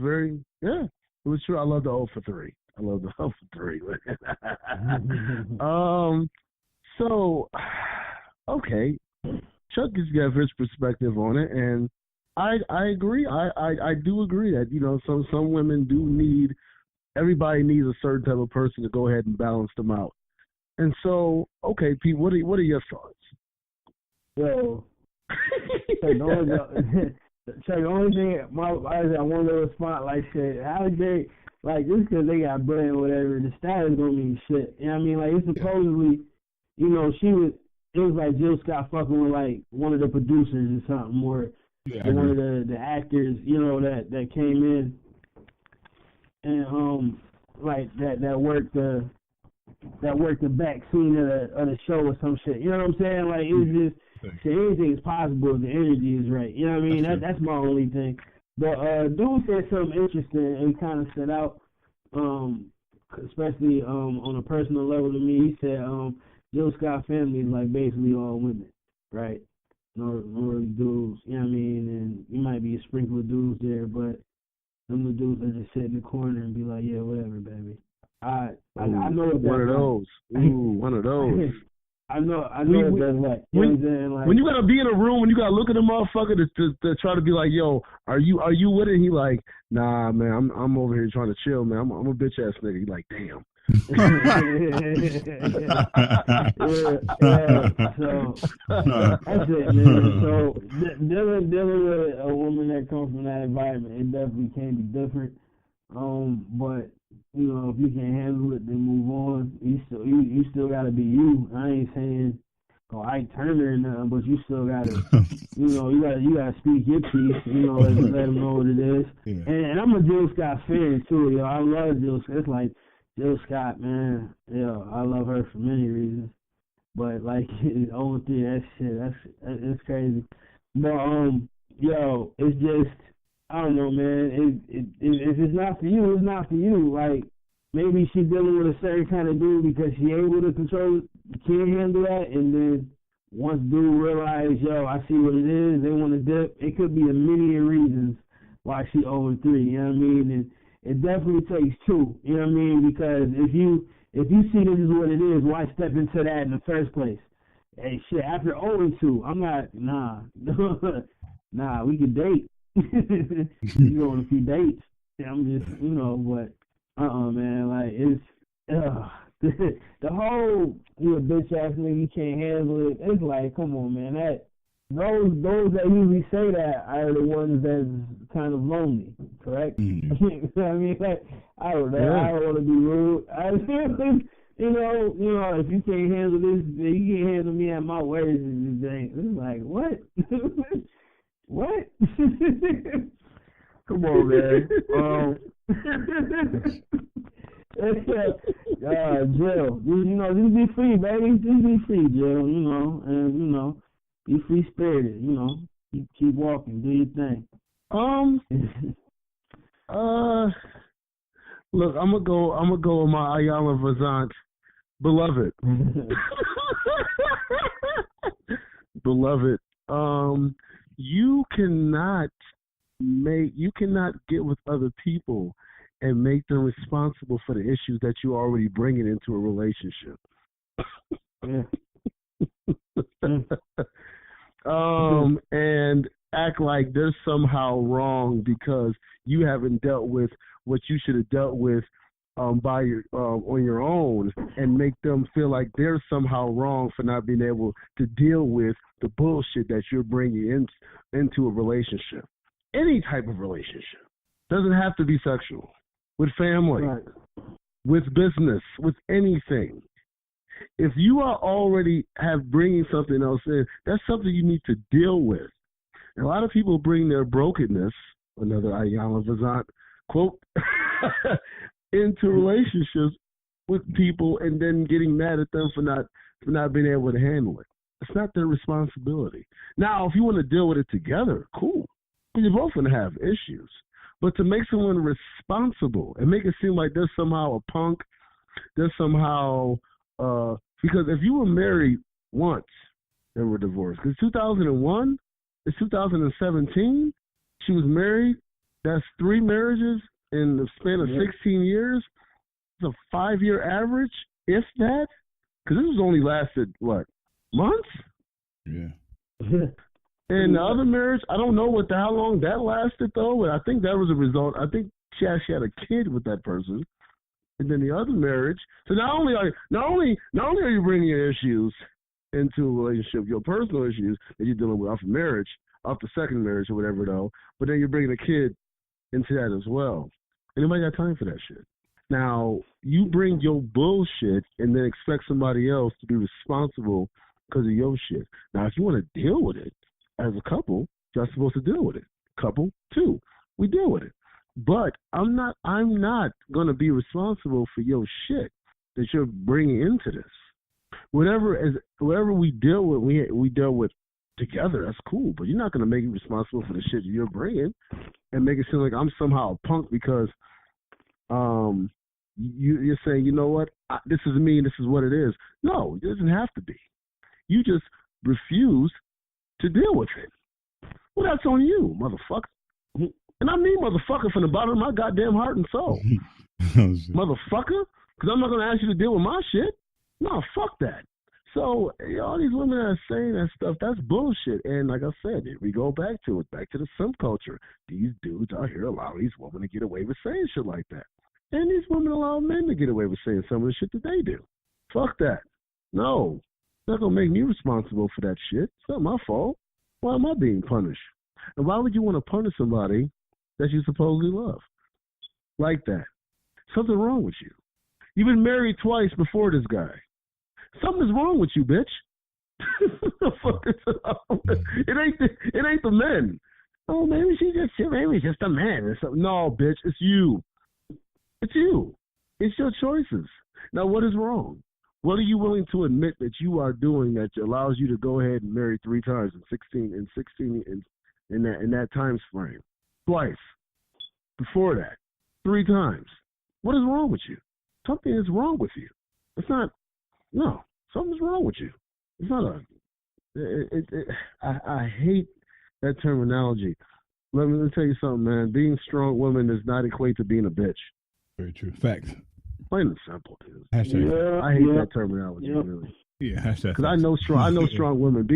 it was true. I love the 0 for 3. I love the 0 for 3. So, okay, Chuck has got his perspective on it, and I agree. I do agree that, you know, some women do need. Everybody needs a certain type of person to go ahead and balance them out. And so, okay, Pete, what are your thoughts? Yo, the only thing I want to respond, like, shit, how they, like, just because they got bread or whatever, the status don't mean shit. You know what I mean? Like, it's supposedly, you know, it was like Jill Scott fucking with, like, one of the producers or something, or one of the actors, you know, that came in and, like, that worked the back scene of the show or some shit. You know what I'm saying? Like, it was just, anything is possible if the energy is right. You know what I mean? That's my only thing. But dude said something interesting and kind of stood out, especially on a personal level to me. He said Jill Scott family is like basically all women, right? No really dudes, you know what I mean? And you might be a sprinkle of dudes there, but them the dudes that just sit in the corner and be like, yeah, whatever, baby. I know what one of those. Ooh, one of those. I know what that's like. You know what I'm saying? Like, when you gotta be in a room, when you gotta look at the motherfucker to try to be like, yo, are you with it? He like, nah, man, I'm over here trying to chill, man. I'm a bitch ass nigga. He like, damn. yeah. So that's it, man. So dealing with a woman that comes from that environment, it definitely can be different. But you know, if you can't handle it, then move on. You still gotta be you. I ain't saying, oh, I turn her or nothing, but you still gotta, you know, you gotta speak your piece. You know, let them know what it is. Yeah. And I'm a Jill Scott fan too, yo. I love Jill Scott. It's like Jill Scott, man. Yeah, I love her for many reasons. But like, 0-3, that shit, it's crazy. But yo, it's just, I don't know, man. If it's not for you, it's not for you. Like, maybe she's dealing with a certain kind of dude because she able to control, can't handle that, and then once dude realize, yo, I see what it is, they want to dip. It could be a million reasons why she 0-3. You know what I mean? And it definitely takes two. You know what I mean? Because if you see this is what it is, why step into that in the first place? Hey, shit. After 0-2, I'm not. Nah. We can date. You go on a few dates. I'm just, you know, but man, like it's the whole bitch ass nigga, you can't handle it. It's like, come on, man. That those that usually say that are the ones that's kind of lonely, correct? Mm-hmm. I mean, like, I don't know. Yeah. I don't want to be rude. You know, if you can't handle this, you can't handle me at my words. It's like, what? What? Come on, man. Jill, just be free, baby. Just be free, Jill. You know, and be free spirited. You know, keep walking, do your thing. Look, I'm gonna go with my Ayala Vazant, beloved. Beloved. You cannot get with other people and make them responsible for the issues that you're already bringing into a relationship. And act like they're somehow wrong because you haven't dealt with what you should have dealt with on your own, and make them feel like they're somehow wrong for not being able to deal with the bullshit that you're bringing into a relationship. Any type of relationship. Doesn't have to be sexual. With family, right. With business, with anything. If you are already bringing something else in, that's something you need to deal with. And a lot of people bring their brokenness, another Ayala Vazant quote, into relationships with people and then getting mad at them for not being able to handle it. It's not their responsibility. Now, if you want to deal with it together, cool. You're both going to have issues. But to make someone responsible and make it seem like they're somehow a punk, they're somehow because if you were married once and were divorced, because 2001, it's 2017, she was married. That's 3 marriages in the span of 16 years. It's a 5-year average, if that. Because this was only lasted, what, months? Yeah. And the other marriage, I don't know how long that lasted, though, but I think that was a result. I think she actually had a kid with that person. And then the other marriage. So not only are you bringing your issues into a relationship, your personal issues that you're dealing with off of marriage, off the second marriage or whatever, though, but then you're bringing a kid into that as well. Anybody got time for that shit? Now, you bring your bullshit and then expect somebody else to be responsible because of your shit. Now, if you want to deal with it as a couple, you're supposed to deal with it. Couple, 2, we deal with it. But I'm not going to be responsible for your shit that you're bringing into this. Whatever we deal with, we deal with together. That's cool. But you're not going to make me responsible for the shit that you're bringing and make it seem like I'm somehow a punk because You're saying, you know what, this is me, this is what it is. No, it doesn't have to be. You just refuse to deal with it. Well, that's on you, motherfucker. And I mean motherfucker from the bottom of my goddamn heart and soul. Motherfucker, because I'm not going to ask you to deal with my shit. No, fuck that. So, all these women that are saying that stuff, that's bullshit. And like I said, we go back to the simp culture. These dudes out here allow these women to get away with saying shit like that. And these women allow men to get away with saying some of the shit that they do. Fuck that. No. It's not going to make me responsible for that shit. It's not my fault. Why am I being punished? And why would you want to punish somebody that you supposedly love? Like that. Something wrong with you. You've been married twice before this guy. Something's wrong with you, bitch. It ain't the men. Oh, maybe maybe it's just a man. No, bitch, it's you. It's you. It's your choices. Now, what is wrong? What are you willing to admit that you are doing that allows you to go ahead and marry 3 times in that time frame? Twice. Before that, 3 times. What is wrong with you? Something is wrong with you. It's not. No, something's wrong with you. It's not I hate that terminology. Let me tell you something, man. Being strong woman does not equate to being a bitch. Very true. Facts. Plain and simple, dude. Hashtag. I hate that terminology, really. Yeah, hashtag. Because I know strong women.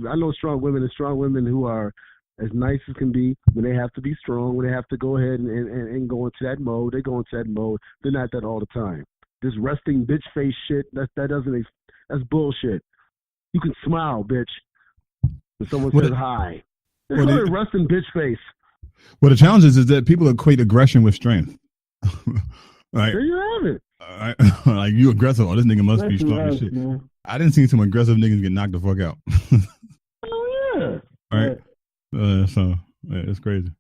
I know strong women and strong women who are as nice as can be when they have to be strong, when they have to go ahead and go into that mode. They go into that mode. They're not that all the time. This resting bitch face shit, that's bullshit. You can smile, bitch, when someone says hi. They call it resting bitch face. Well, the challenge is that people equate aggression with strength. Like, there you have it. Like, you aggressive. Oh, this nigga must be strong as shit. Man. I didn't see some aggressive niggas get knocked the fuck out. Oh, yeah. All right. So, it's crazy.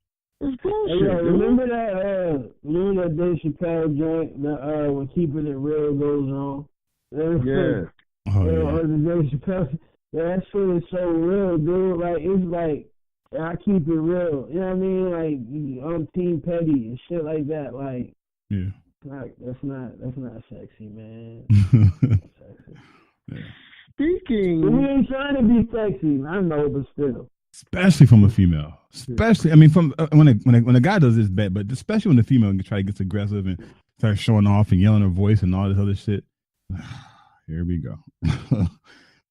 It's bullshit. Hey, remember that Dave Chappelle joint that when Keeping It Real goes on? Yeah. Dave Chappelle, that shit is so real, dude. Like, it's like, I keep it real. You know what I mean? Like, I'm Team Petty and shit like that. Like, yeah. That's not sexy, man. Sexy. Yeah. Speaking, we ain't trying to be sexy. I know, but still. Especially from a female. Especially, I mean, from when a guy does this bad, but especially when the female gets aggressive and starts showing off and yelling her voice and all this other shit. Here we go.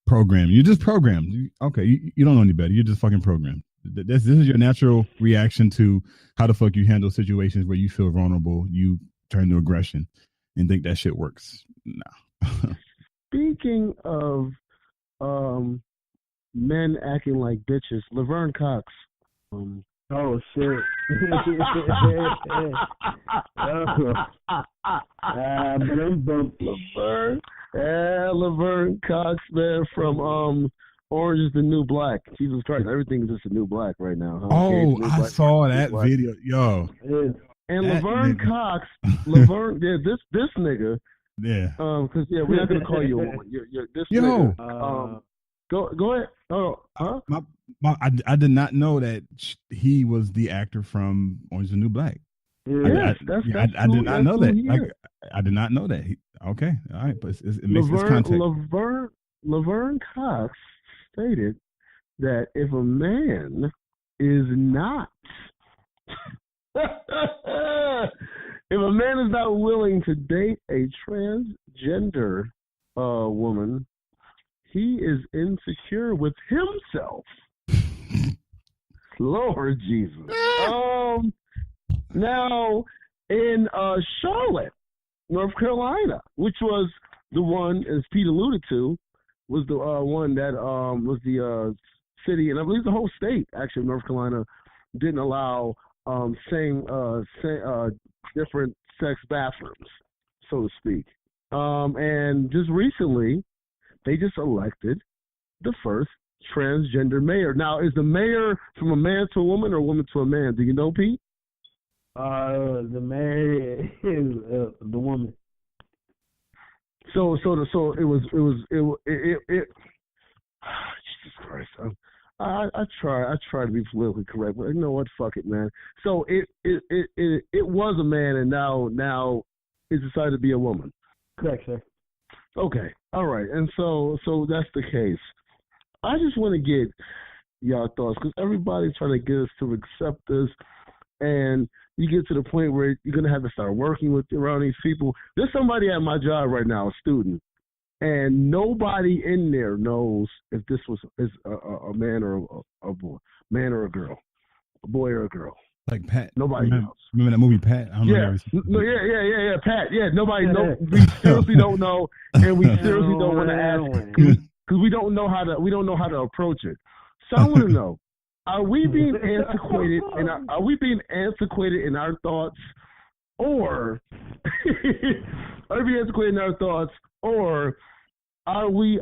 Program. You're just programmed. Okay, you don't know any better. You're just fucking programmed. This is your natural reaction to how the fuck you handle situations where you feel vulnerable. You turn to aggression and think that shit works. No. Speaking of men acting like bitches, Laverne Cox. Oh shit! Laverne Cox, man, from Orange is the New Black. Jesus Christ, everything is just a new black right now. Huh? Oh, I saw that video, yo. And Laverne Cox, this nigga. Yeah. Because we're not gonna call you a woman. You're this nigga. Go ahead. Oh, huh? I did not know that he was the actor from Orange is the New Black. Yeah, I did not know that. I did not know that. Okay, all right, but it makes this context. Laverne Cox stated that if a man is not willing to date a transgender woman, he is insecure with himself. Lord Jesus. Now, in Charlotte, North Carolina, which was the one, as Pete alluded to, was the one that was the city, and I believe the whole state, actually, North Carolina, didn't allow different sex bathrooms, so to speak. And just recently, they just elected the first transgender mayor. Now, is the mayor from a man to a woman or a woman to a man? Do you know, Pete? The mayor is the woman. So it was. Jesus Christ! I try to be politically correct, but you know what? Fuck it, man. So it was a man, and now is decided to be a woman. Correct, sir. Okay, all right, and so that's the case. I just want to get y'all thoughts because everybody's trying to get us to accept this, and you get to the point where you're gonna have to start working with around these people. There's somebody at my job right now, a student, and nobody in there knows if this is a man or a boy, man or a girl, a boy or a girl. Like Pat. Nobody knows. Remember that movie Pat? I don't know. Yeah, Pat. Yeah, nobody knows. We seriously don't know, and we seriously don't want to ask because we don't know how to approach it. So I want to know: are we being antiquated in our thoughts, or are we antiquated in our thoughts, or are we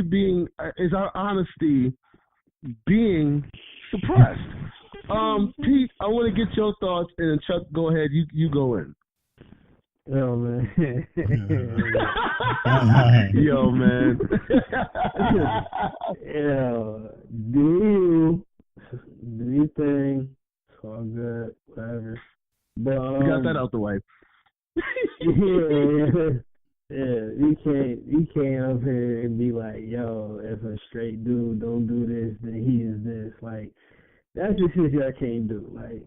being is our honesty being suppressed? Pete, I want to get your thoughts, and Chuck, go ahead. You go in. Yo, man. Yo, man. Yo, do you thing. It's all good, whatever. But you got that out the way. Yeah. You can't up here and be like, yo, if a straight dude don't do this, then he is this. Like, that's just shit I can't do. Like,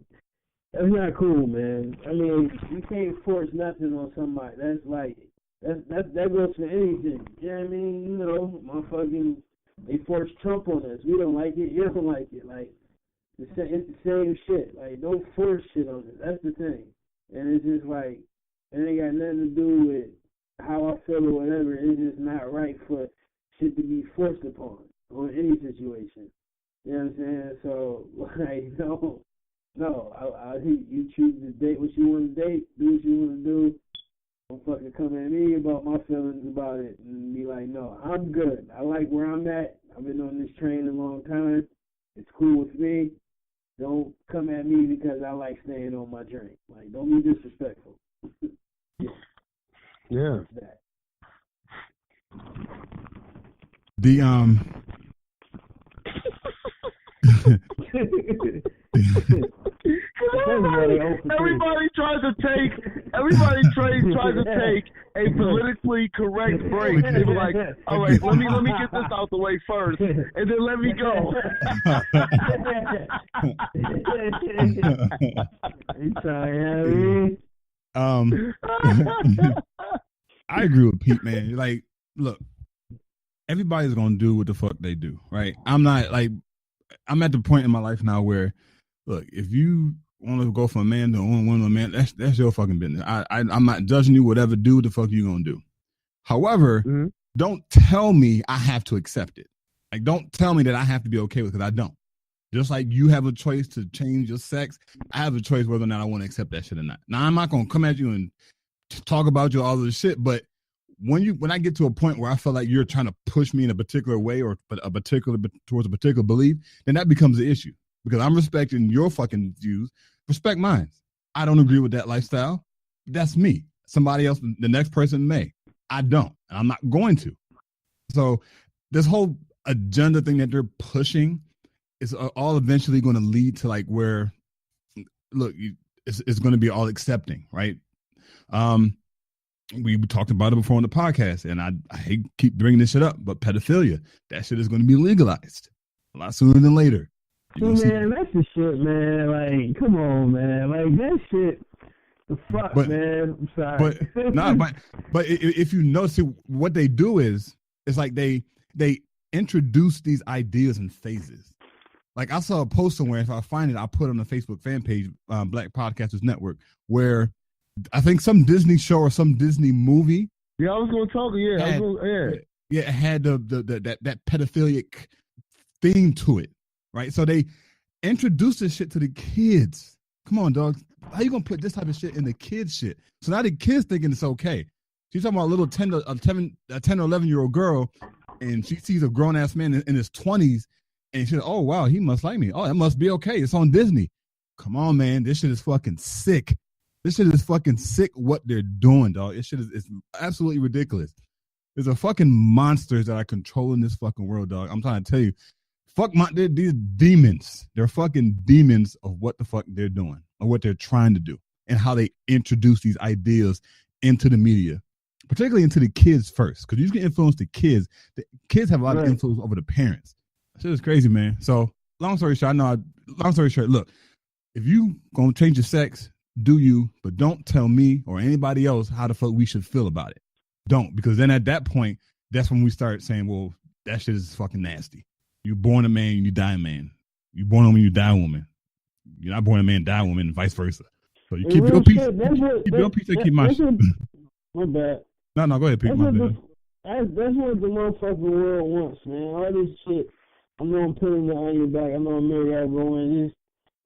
that's not cool, man. I mean, you can't force nothing on somebody. That's like, that goes for anything. You know what I mean? You know, motherfucking, they force Trump on us. We don't like it. You don't like it. Like, it's the same shit. Like, don't force shit on us. That's the thing. And it's just like, it ain't got nothing to do with how I feel or whatever. It's just not right for shit to be forced upon on any situation. You know what I'm saying? So, like, no, you choose to date what you want to date, do what you want to do. Don't fucking come at me about my feelings about it and be like, no, I'm good. I like where I'm at. I've been on this train a long time. It's cool with me. Don't come at me because I like staying on my train. Like, don't be disrespectful. Yeah. That. Everybody tries to take a politically correct break. They were like, all right, let me get this out the way first, and then let me go. I agree with Pete, man. Like, look, everybody's gonna do what the fuck they do, right? I'm at the point in my life now where, look, if you want to go from a man to a woman to a man, that's your fucking business. I'm not judging you. Whatever the fuck you gonna do. However, don't tell me I have to accept it. Like, don't tell me that I have to be okay with it, because I don't. Just like you have a choice to change your sex, I have a choice whether or not I want to accept that shit or not. Now, I'm not gonna come at you and talk about you all this shit, but when I get to a point where I feel like you're trying to push me in a particular way or towards a particular belief, then that becomes the issue, because I'm respecting your fucking views. Respect mine. I don't agree with that lifestyle. That's me. Somebody else, the next person may. I don't. And I'm not going to. So this whole agenda thing that they're pushing is all eventually going to lead to like where, look, it's going to be all accepting, right? We talked about it before on the podcast, and I hate keep bringing this shit up, but pedophilia, that shit is going to be legalized a lot sooner than later. Man, that's the shit, man. Like, come on, man. Like, that shit, the fuck, man. I'm sorry. But if you notice, what they do is, it's like they introduce these ideas in phases. Like, I saw a post somewhere, if I find it, I'll put it on the Facebook fan page, Black Podcasters Network, where I think some Disney show or some Disney movie. Yeah, I was going to talk. It had that pedophilic theme to it, right? So they introduced this shit to the kids. Come on, dog. How you gonna put this type of shit in the kids' shit? So now the kids thinking it's okay. She's talking about a little 10 or 11-year-old girl, and she sees a grown ass man in his 20s, and she's like, oh wow, he must like me. Oh, that must be okay. It's on Disney. Come on, man. This shit is fucking sick. This shit is fucking sick what they're doing, dog. This shit is absolutely ridiculous. There's a fucking monsters that are controlling this fucking world, dog. I'm trying to tell you. These demons. They're fucking demons of what the fuck they're doing or what they're trying to do. and how they introduce these ideas into the media, particularly into the kids first, because you can influence the kids. The kids have a lot of influence over the parents. Shit is crazy, man. So long story short, look, if you gonna change your sex, do you, but don't tell me or anybody else how the fuck we should feel about it. Don't, because then at that point, that's when we start saying, well, that shit is fucking nasty. You're born a man, you die a man. You're born a woman, you die a woman. You're not born a man, die a woman, and vice versa. So you keep your peace. Keep your peace and keep my shit. My bad. No, go ahead, Pete. My bad. That's what the motherfucking world wants, man. All this shit. I know I'm putting it on your back. I know I'm married, I go in this.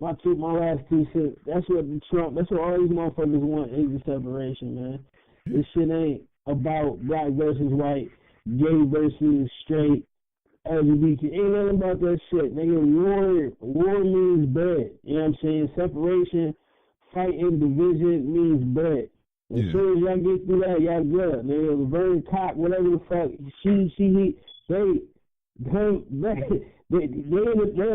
My last 2 cents. That's what all these motherfuckers want is the separation, man. This shit ain't about black versus white, gay versus straight, LGBT. Ain't nothing about that shit. Nigga, war means bread. You know what I'm saying? Separation, fighting, division means bread. As soon as y'all get through that, y'all good. Nigga, Laverne, Cock, whatever the fuck, he, they're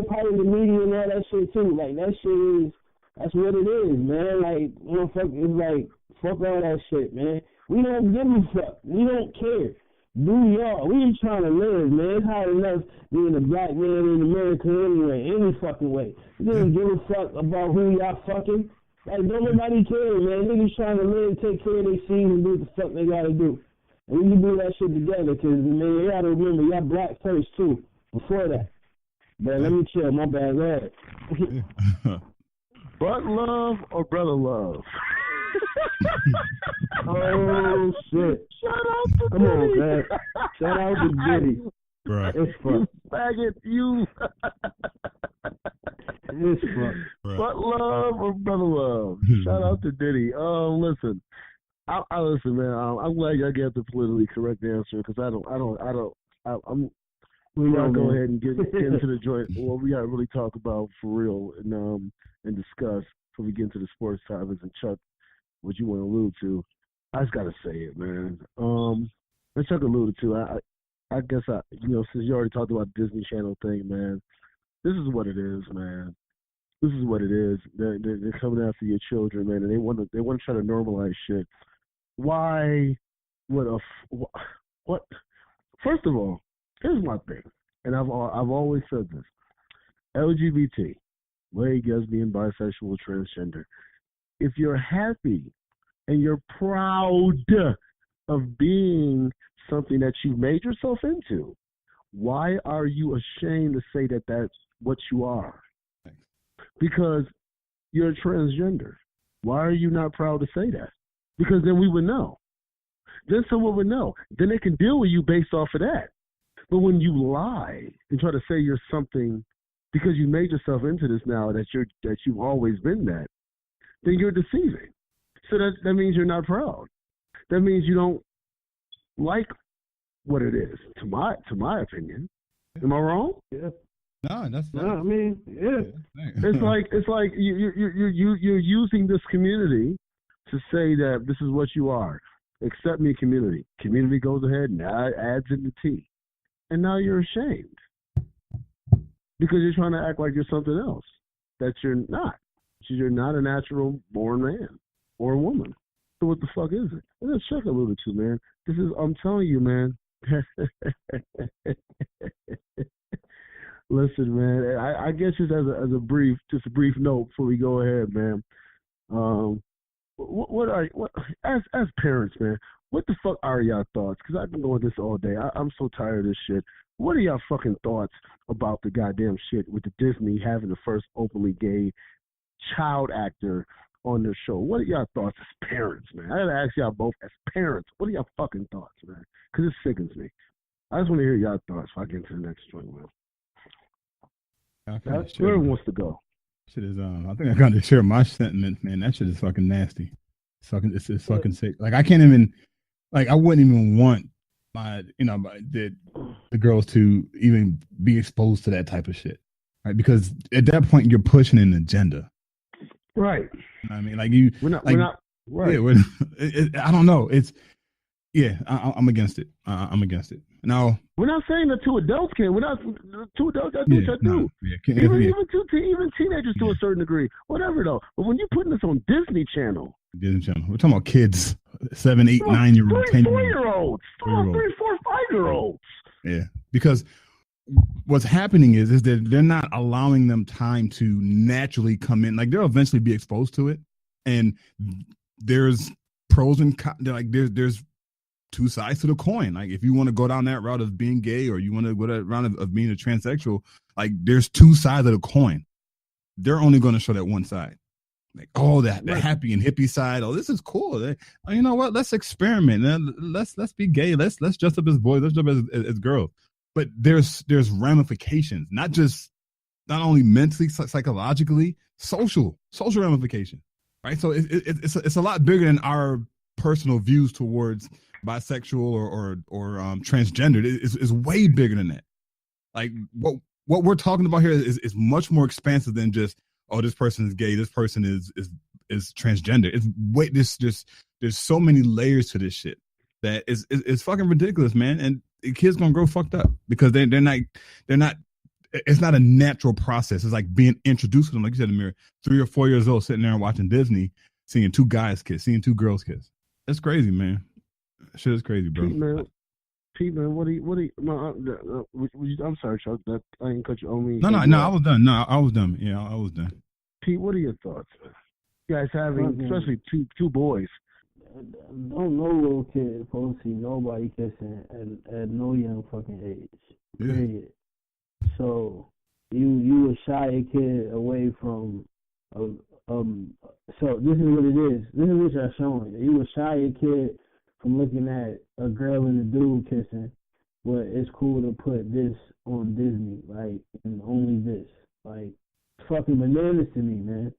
part of the media and all that shit too. Like that shit is, that's what it is, man. Like motherfucker, it's like fuck all that shit, man. We don't give a fuck. We don't care. Do y'all? We just trying to live, man. It's hard enough being a black man in America anyway, any fucking way. We don't give a fuck about who y'all fucking. Like don't nobody care, man. Niggas trying to live, take care of their seeds and do what the fuck they gotta do. And we can do that shit together, because, man, you gotta remember, y'all black first, too, before that. But let me chill, my bad, go ahead. Butt love or brother love? Oh, shit. Shout out to Come Diddy. on, man. Shout out to Diddy. Right. It's fun. Faggot, you. It's fun. Butt love or brother love? Shout out to Diddy. Listen. I listen, man. I'm glad y'all get the politically correct answer, because we're gonna go ahead and get into the joint. Well, we gotta really talk about for real and discuss before we get into the sports topics. And Chuck, what you want to allude to? I just gotta say it, man. As Chuck alluded to, I guess since you already talked about the Disney Channel thing, man, this is what it is, man. This is what it is. They're coming after your children, man, and they want to try to normalize shit. Why would what? First of all, here's my thing, and I've always said this: LGBT, gay, lesbian, bisexual, transgender. If you're happy and you're proud of being something that you made yourself into, why are you ashamed to say that that's what you are? Because you're a transgender. Why are you not proud to say that? Because then we would know. Then someone would know. Then they can deal with you based off of that. But when you lie and try to say you're something because you made yourself into this now that you've always been that, then you're deceiving. So that means you're not proud. That means you don't like what it is. To my opinion, am I wrong? Yeah. No, that's not. No, I mean, yeah. It's like you're using this community to say that this is what you are. Accept me, community. Community goes ahead and adds in the T. And now you're ashamed. Because you're trying to act like you're something else that you're not. You're not a natural born man or a woman. So what the fuck is it? And that's Chuck alluded to, man. I'm telling you, man. Listen, man, I guess just as a brief note before we go ahead, man. As parents, man, what the fuck are y'all thoughts? Because I've been going this all day. I'm so tired of this shit. What are y'all fucking thoughts about the goddamn shit with the Disney having the first openly gay child actor on their show? What are y'all thoughts as parents, man? I gotta ask y'all both as parents. What are y'all fucking thoughts, man? Because it sickens me. I just want to hear y'all thoughts before I get into the next joint, man. Whoever wants to go. Shit is I think I got to share my sentiments, man. That shit is fucking nasty. It's fucking sick. Like I can't even, like I wouldn't even want my, the girls to even be exposed to that type of shit, right? Because at that point you're pushing an agenda, right? You know what I mean, like you, we're not right. Yeah, I don't know. It's I'm against it. I'm against it. Now, we're not saying that two adults can. We're not two adults that do what they do. Even teenagers to a certain degree. Whatever though. But when you're putting this on Disney Channel, we're talking about kids, 7, 8, 9-year-olds, 4-year-olds, 3, 4, 5-year-olds. Yeah, because what's happening is that they're not allowing them time to naturally come in. Like they'll eventually be exposed to it, and there's pros and cons. Like there's two sides to the coin. Like if you want to go down that route of being gay, or you want to go that route of being a transsexual, like there's two sides of the coin. They're only going to show that one side. Like, oh, the happy and hippie side. Oh, this is cool. You know what? Let's experiment. Let's be gay. Let's dress up as boys. Let's dress up as girls. But there's ramifications, not only mentally, psychologically, social ramifications, right? So it's a lot bigger than our personal views towards bisexual or transgendered. It's way bigger than that. Like what we're talking about here is much more expansive than just, oh, this person is gay, this person is transgender. There's so many layers to this shit that is fucking ridiculous, man. And the kids gonna grow fucked up because they're not. It's not a natural process. It's like being introduced to them, like you said, Amir, 3 or 4 years old, sitting there and watching Disney, seeing 2 guys kiss, seeing 2 girls kiss. That's crazy, man. Shit is crazy, bro. Pete, man, what do you? I'm sorry, Chuck. That I didn't cut you on me. No, I was done. No, I was done. Yeah, I was done. Pete, what are your thoughts, man? You guys having, especially two boys. Don't no little kid supposed to see nobody kissing at no young fucking age. Yeah. Period. So you would shy a kid away from so this is what it is. This is what you're showing. You would shy a kid from looking at a girl and a dude kissing, but it's cool to put this on Disney, like, and only this. Like, fucking bananas to me, man.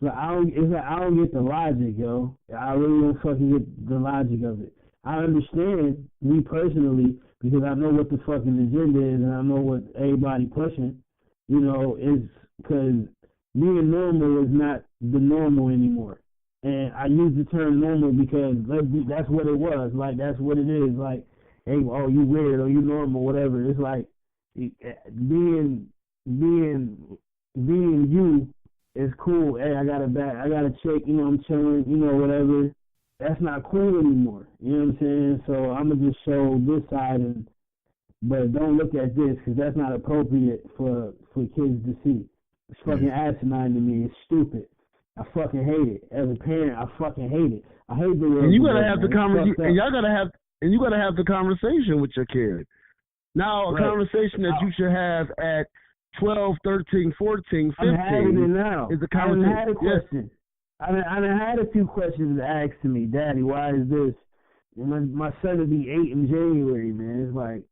I don't get the logic, yo. I really don't fucking get the logic of it. I understand, me personally, because I know what the fucking agenda is and I know what everybody pushing, is because being normal is not the normal anymore. And I use the term normal because that's what it was. Like, that's what it is. Like, hey, oh, you weird or you normal, whatever. It's like being you is cool. Hey, I got a chick, I'm chilling, whatever. That's not cool anymore. You know what I'm saying? So I'm going to just show this side, but don't look at this because that's not appropriate for kids to see. It's fucking asinine to me. It's stupid. I fucking hate it. As a parent, I fucking hate it. I hate the And you gotta have the conversation. And you gotta have the conversation with your kid. Now, a conversation that you should have at 12, 13, 14, 15. I'm having it now. Is a conversation. I had a question. I had a few questions asked to me. Daddy, why is this? My son will be 8 in January, man. It's like,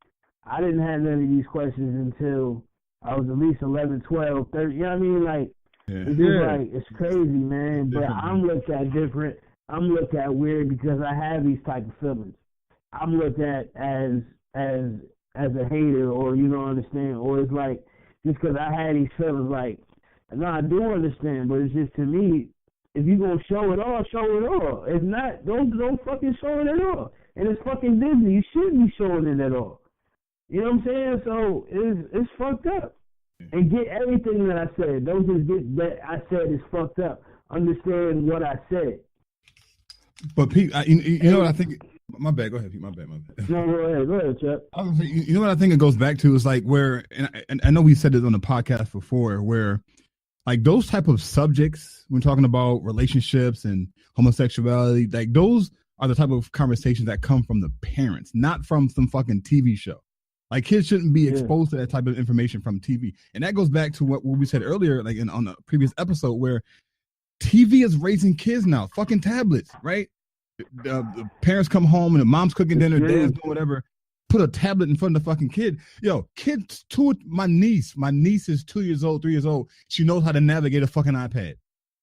I didn't have none of these questions until I was at least 11, 12, 13. You know what I mean? Like, it's just like, it's crazy, man. But I'm looked at different. I'm looked at weird because I have these type of feelings. I'm looked at as a hater, or you don't understand, or it's like just because I had these feelings. Like, no, I do understand, but it's just, to me, if you gonna show it all, show it all. If not, don't fucking show it at all. And it's fucking Disney. You shouldn't be showing it at all. You know what I'm saying? So it's fucked up. And get everything that I said. Don't just get that I said is fucked up. Understand what I said. But Pete, you know what I think? My bad. Go ahead, Pete. My bad. No, go ahead, Chuck. I was gonna say, you know what I think it goes back to is like where, and I know we said this on the podcast before, where like those type of subjects, when talking about relationships and homosexuality, like those are the type of conversations that come from the parents, not from some fucking TV show. Like, kids shouldn't be exposed to that type of information from TV. And that goes back to what we said earlier, like on the previous episode, where TV is raising kids now, fucking tablets, right? The parents come home and the mom's cooking dinner, dad's doing whatever, put a tablet in front of the fucking kid. Yo, kids, my niece is 2 years old, 3 years old. She knows how to navigate a fucking iPad.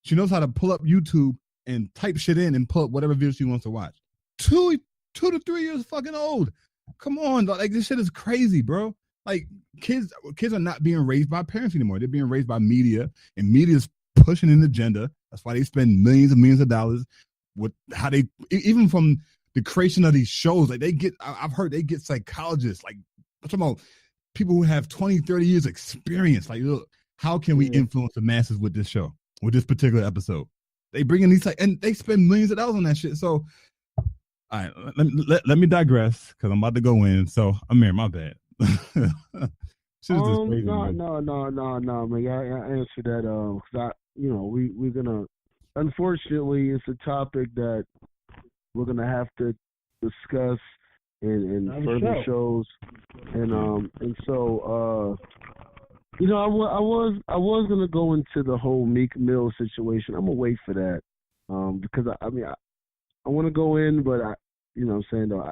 She knows how to pull up YouTube and type shit in and pull up whatever video she wants to watch. 2 to 3 years fucking old. Come on, like, this shit is crazy, bro. Like, kids are not being raised by parents anymore. They're being raised by media, and media's pushing an agenda. That's why they spend millions and millions of dollars with how they, even from the creation of these shows. Like I've heard they get psychologists. Like I'm talking about people who have 20, 30 years experience. Like, look, how can we influence the masses with this show, with this particular episode? They bring in these and they spend millions of dollars on that shit. So, all right, let me digress because I'm about to go in. So, Amir, my bad. No, man. I answer that. Cause we're gonna. Unfortunately, it's a topic that we're gonna have to discuss in further shows, and so I was gonna go into the whole Meek Mill situation. I'm gonna wait for that, because I want to go in, but I'm saying though.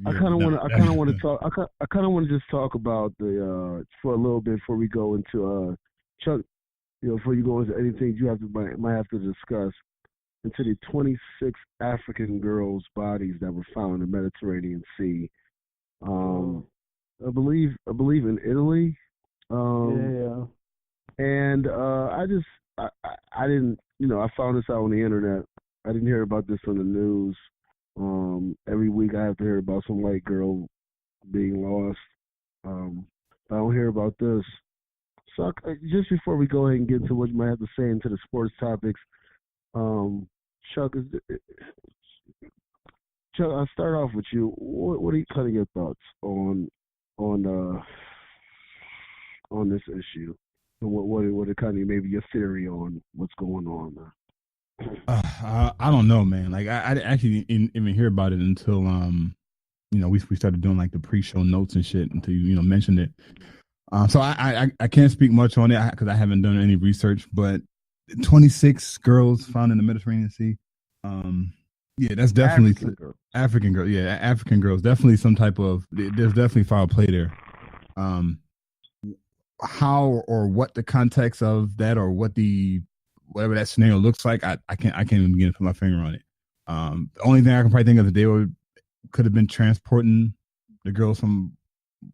I kind of want to talk. I kind of want to just talk about the for a little bit before we go into Chuck. Before you go into anything, you might have to discuss into the 26 African girls' bodies that were found in the Mediterranean Sea. I believe in Italy. And I didn't. I found this out on the internet. I didn't hear about this on the news. Every week I have to hear about some white girl being lost. I don't hear about this. So just before we go ahead and get into what you might have to say into the sports topics, Chuck, I'll start off with you. What are kind of your thoughts on this issue? And what are kind of maybe your theory on what's going on now? I don't know, man. Like I actually didn't even hear about it until we started doing like the pre-show notes and shit until you mentioned it. So I can't speak much on it because I haven't done any research. But 26 girls found in the Mediterranean Sea. Yeah, that's definitely African girls. Yeah, African girls. Definitely some type of. There's definitely foul play there. How or what the context of that or whatever that scenario looks like, I can't even begin to put my finger on it. The only thing I can probably think of is that could have been transporting the girls from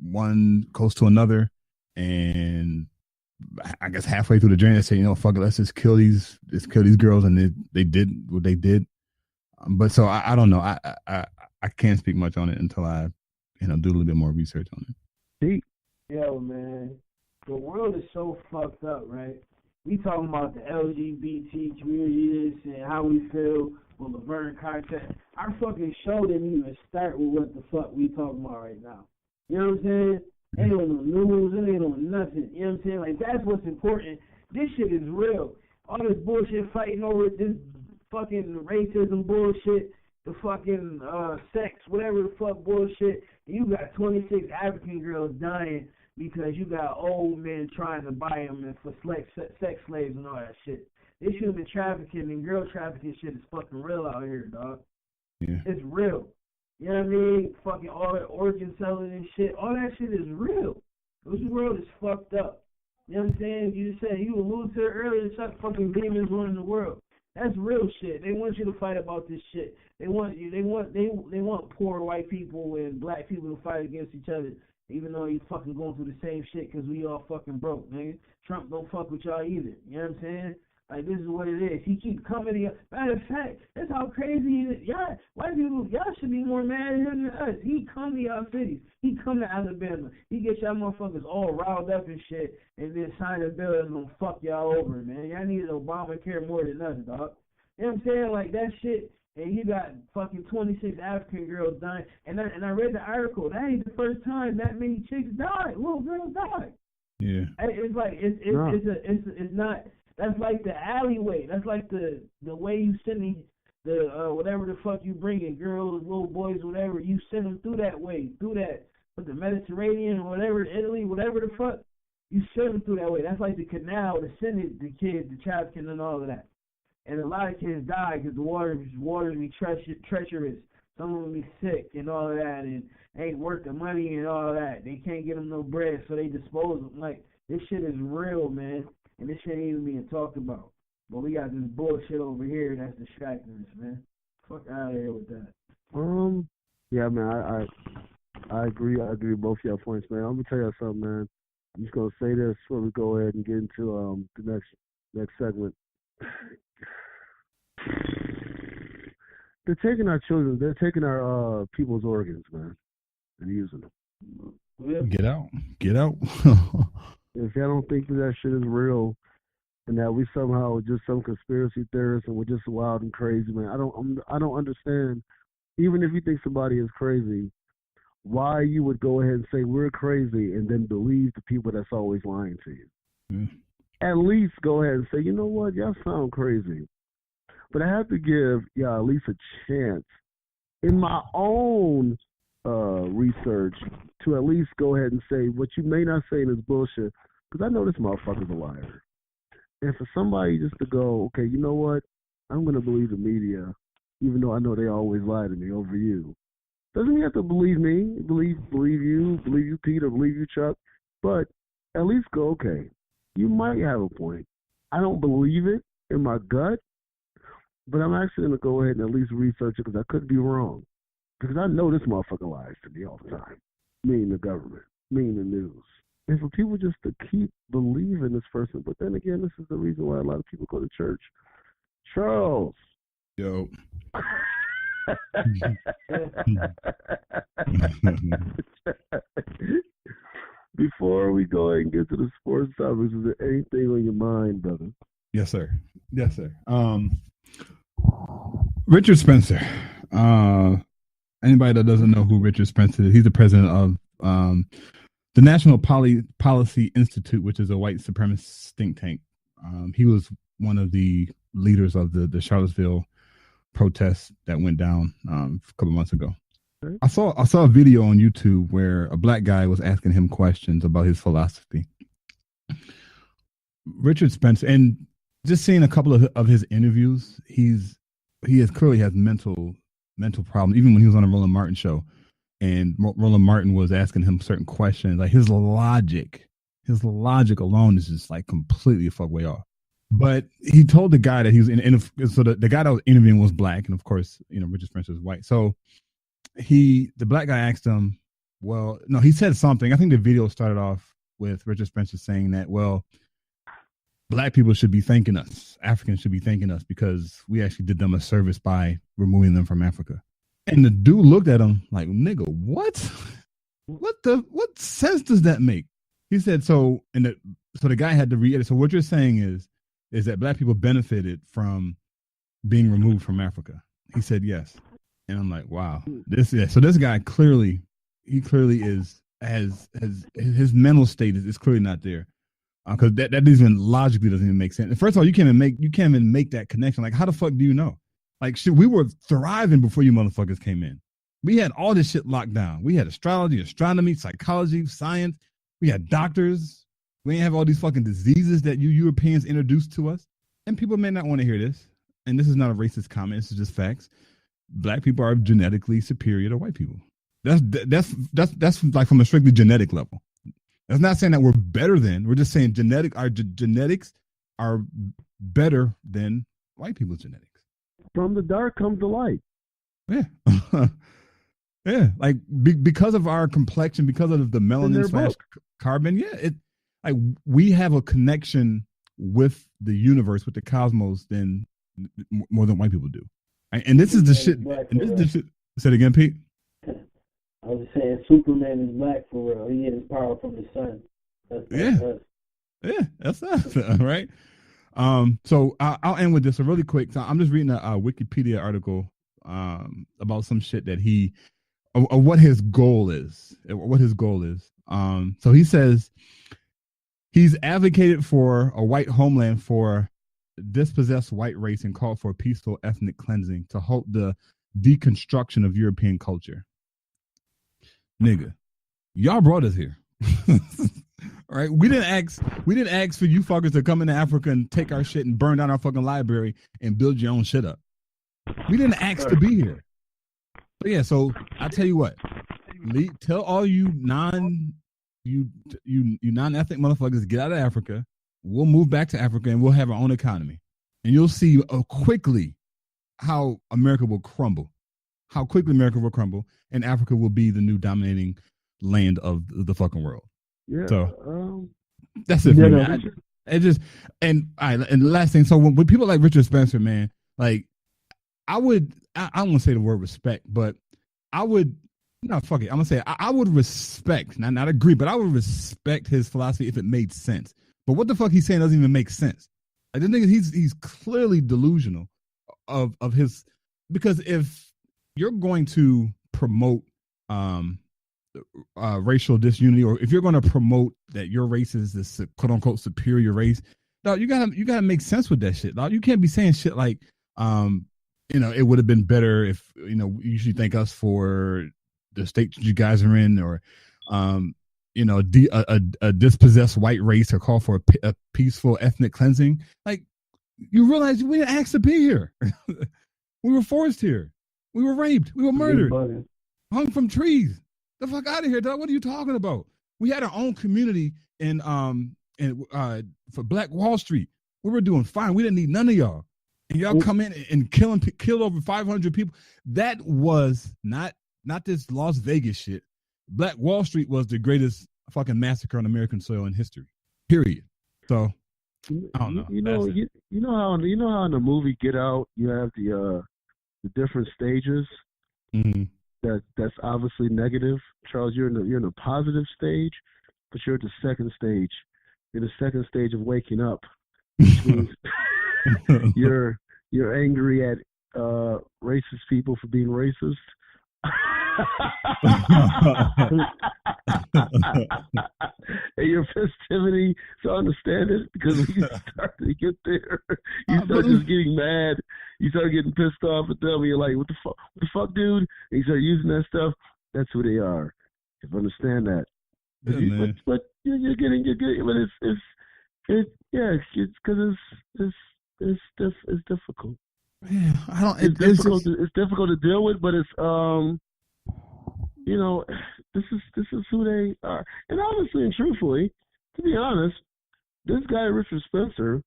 one coast to another, and I guess halfway through the journey they say, fuck it, let's just kill these girls, and they did what they did. But so I don't know. I can't speak much on it until I do a little bit more research on it. Yo, man, the world is so fucked up, right? We talking about the LGBT community and how we feel with Laverne content. Our fucking show didn't even start with what the fuck we talking about right now. You know what I'm saying? Ain't on no news, it ain't on nothing. You know what I'm saying? Like, that's what's important. This shit is real. All this bullshit fighting over this fucking racism bullshit, the fucking sex, whatever the fuck bullshit. You got 26 African girls dying because you got old men trying to buy them for sex slaves and all that shit. This human trafficking and girl trafficking shit is fucking real out here, dog. Yeah. It's real. You know what I mean? Fucking all that organ selling and shit. All that shit is real. This world is fucked up. You know what I'm saying? You said you alluded to it earlier. Such fucking demons running the world. That's real shit. They want you to fight about this shit. They want poor white people and black people to fight against each other. Even though you fucking going through the same shit because we all fucking broke, nigga. Trump don't fuck with y'all either. You know what I'm saying? Like, this is what it is. He keep coming to you. Matter of fact, that's how crazy he is. Y'all, white people, y'all should be more mad at him than us. He come to y'all cities. He come to Alabama. He get y'all motherfuckers all riled up and shit, and then sign a bill that's gonna fuck y'all over, man. Y'all need Obamacare more than us, dog. You know what I'm saying? Like, that shit. And you got fucking 26 African girls dying. And I read the article. That ain't the first time that many chicks died. Little girls died. Yeah. It's like it's not. That's like the alleyway. That's like the way you send the whatever the fuck you bringing, girls, little boys, whatever. You send them through that way, through that, with the Mediterranean or whatever, Italy, whatever the fuck. You send them through that way. That's like the canal to send the kids, the trafficking and all of that. And a lot of kids die because the water be treacherous. Some of them be sick and all of that, and ain't worth the money and all of that. They can't get them no bread, so they dispose them. Like, this shit is real, man, and this shit ain't even being talked about. But we got this bullshit over here that's distracting us, man. Fuck out of here with that. Yeah, man, I agree. I agree with both of y'all points, man. I'm gonna tell y'all something, man. I'm just gonna say this before we go ahead and get into the next segment. They're taking our children. They're taking our people's organs, man, and using them. Yeah. Get out. If y'all don't think that shit is real, and that we somehow are just some conspiracy theorists and we're just wild and crazy, man, I don't understand. Even if you think somebody is crazy, why you would go ahead and say we're crazy and then believe the people that's always lying to you. Mm. At least go ahead and say, you know what, y'all sound crazy, but I have to give y'all at least a chance in my own research to at least go ahead and say what you may not say is bullshit, because I know this motherfucker's a liar. And for somebody just to go, okay, you know what, I'm going to believe the media, even though I know they always lie to me over you. Doesn't mean you have to believe me, believe you, Pete, or believe you, Chuck, but at least go, okay, you might have a point. I don't believe it in my gut, but I'm actually going to go ahead and at least research it because I could be wrong. Because I know this motherfucker lies to me all the time, meaning the government, meaning the news. And for people just to keep believing this person, but then again, this is the reason why a lot of people go to church. Charles. Yo. Before we go ahead and get to the sports topics, is there anything on your mind, brother? Yes, sir. Richard Spencer. Anybody that doesn't know who Richard Spencer is, he's the president of the National Policy Institute, which is a white supremacist think tank. He was one of the leaders of the Charlottesville protests that went down a couple months ago. Okay. I saw a video on YouTube where a black guy was asking him questions about his philosophy. Richard Spencer, and just seeing a couple of his interviews, he clearly has mental problems. Even when he was on a Roland Martin show, and Roland Martin was asking him certain questions, like his logic alone is just like completely fuck way off. But he told the guy that he was so the guy that was interviewing was black, and of course, Richard Spencer is white. So the black guy asked him, well, no, he said something. I think the video started off with Richard Spencer saying that, well, black people should be thanking us, Africans should be thanking us because we actually did them a service by removing them from Africa. And the dude looked at him like, nigga, what? What sense does that make? He said, so the guy had to reiterate. So what you're saying is that black people benefited from being removed from Africa. He said yes. And I'm like, wow. So this guy clearly has his mental state is clearly not there. Because that even logically doesn't even make sense. And first of all, you can't even make that connection. Like, how the fuck do you know? Like, shit, we were thriving before you motherfuckers came in. We had all this shit locked down. We had astrology, astronomy, psychology, science. We had doctors. We didn't have all these fucking diseases that you Europeans introduced to us. And people may not want to hear this. And this is not a racist comment. This is just facts. Black people are genetically superior to white people. That's like from a strictly genetic level. That's not saying that we're better than. We're just saying our genetics are better than white people's genetics. From the dark comes the light. Yeah. Yeah. Like because of our complexion, because of the melanin / carbon. Yeah. Like we have a connection with the universe, with the cosmos more than white people do. And this is the shit. And this is the shit. Say it again, Pete. I was saying Superman is black for real. He gets power from the sun. That's us, right? So I'll end with this really quick. So I'm just reading a Wikipedia article about some shit that what his goal is. So he says he's advocated for a white homeland for dispossessed white race and called for peaceful ethnic cleansing to halt the deconstruction of European culture. Nigga, y'all brought us here. All right, we didn't ask for you fuckers to come into Africa and take our shit and burn down our fucking library and build your own shit up. We didn't ask to be here. But yeah, so I tell you what, tell all you non-ethnic motherfuckers, get out of Africa. We'll move back to Africa and we'll have our own economy, and you'll see quickly how America will crumble. And Africa will be the new dominating land of the fucking world. Yeah. So that's it for me. And the last thing. So when people like Richard Spencer, man, like I would I won't say the word respect, but I would. No, fuck it. I'm gonna say I would respect, not agree, but I would respect his philosophy if it made sense. But what the fuck he's saying doesn't even make sense. Like the thing is, he's clearly delusional of his, because if you're going to promote racial disunity, or if you're going to promote that your race is this quote unquote superior race, dog, you gotta make sense with that shit. Dog. You can't be saying shit like it would have been better if you usually thank us for the state you guys are in, or a dispossessed white race, or call for a peaceful ethnic cleansing. Like, you realize we didn't ask to be here. We were forced here. We were raped. We were murdered. Hung from trees. The fuck out of here, dog. What are you talking about? We had our own community for Black Wall Street. We were doing fine. We didn't need none of y'all. And y'all come in and killed over 500 people. That was not this Las Vegas shit. Black Wall Street was the greatest fucking massacre on American soil in history. Period. So I don't know. You know how in the movie Get Out you have the different stages. Mm-hmm. That's obviously negative. Charles, you're in a positive stage, but you're at the second stage. You're the second stage of waking up, which means you're angry at racist people for being racist. And your festivity to understand it, because when you start to get there, you start just getting mad. You start getting pissed off at them. And you're like, what the fuck, dude? And you start using that stuff. That's who they are. You understand that. Yeah, but you're getting, but it's because it's difficult. Yeah, I don't. It's difficult to deal with, but it's this is who they are. And honestly and truthfully, to be honest, this guy Richard Spencer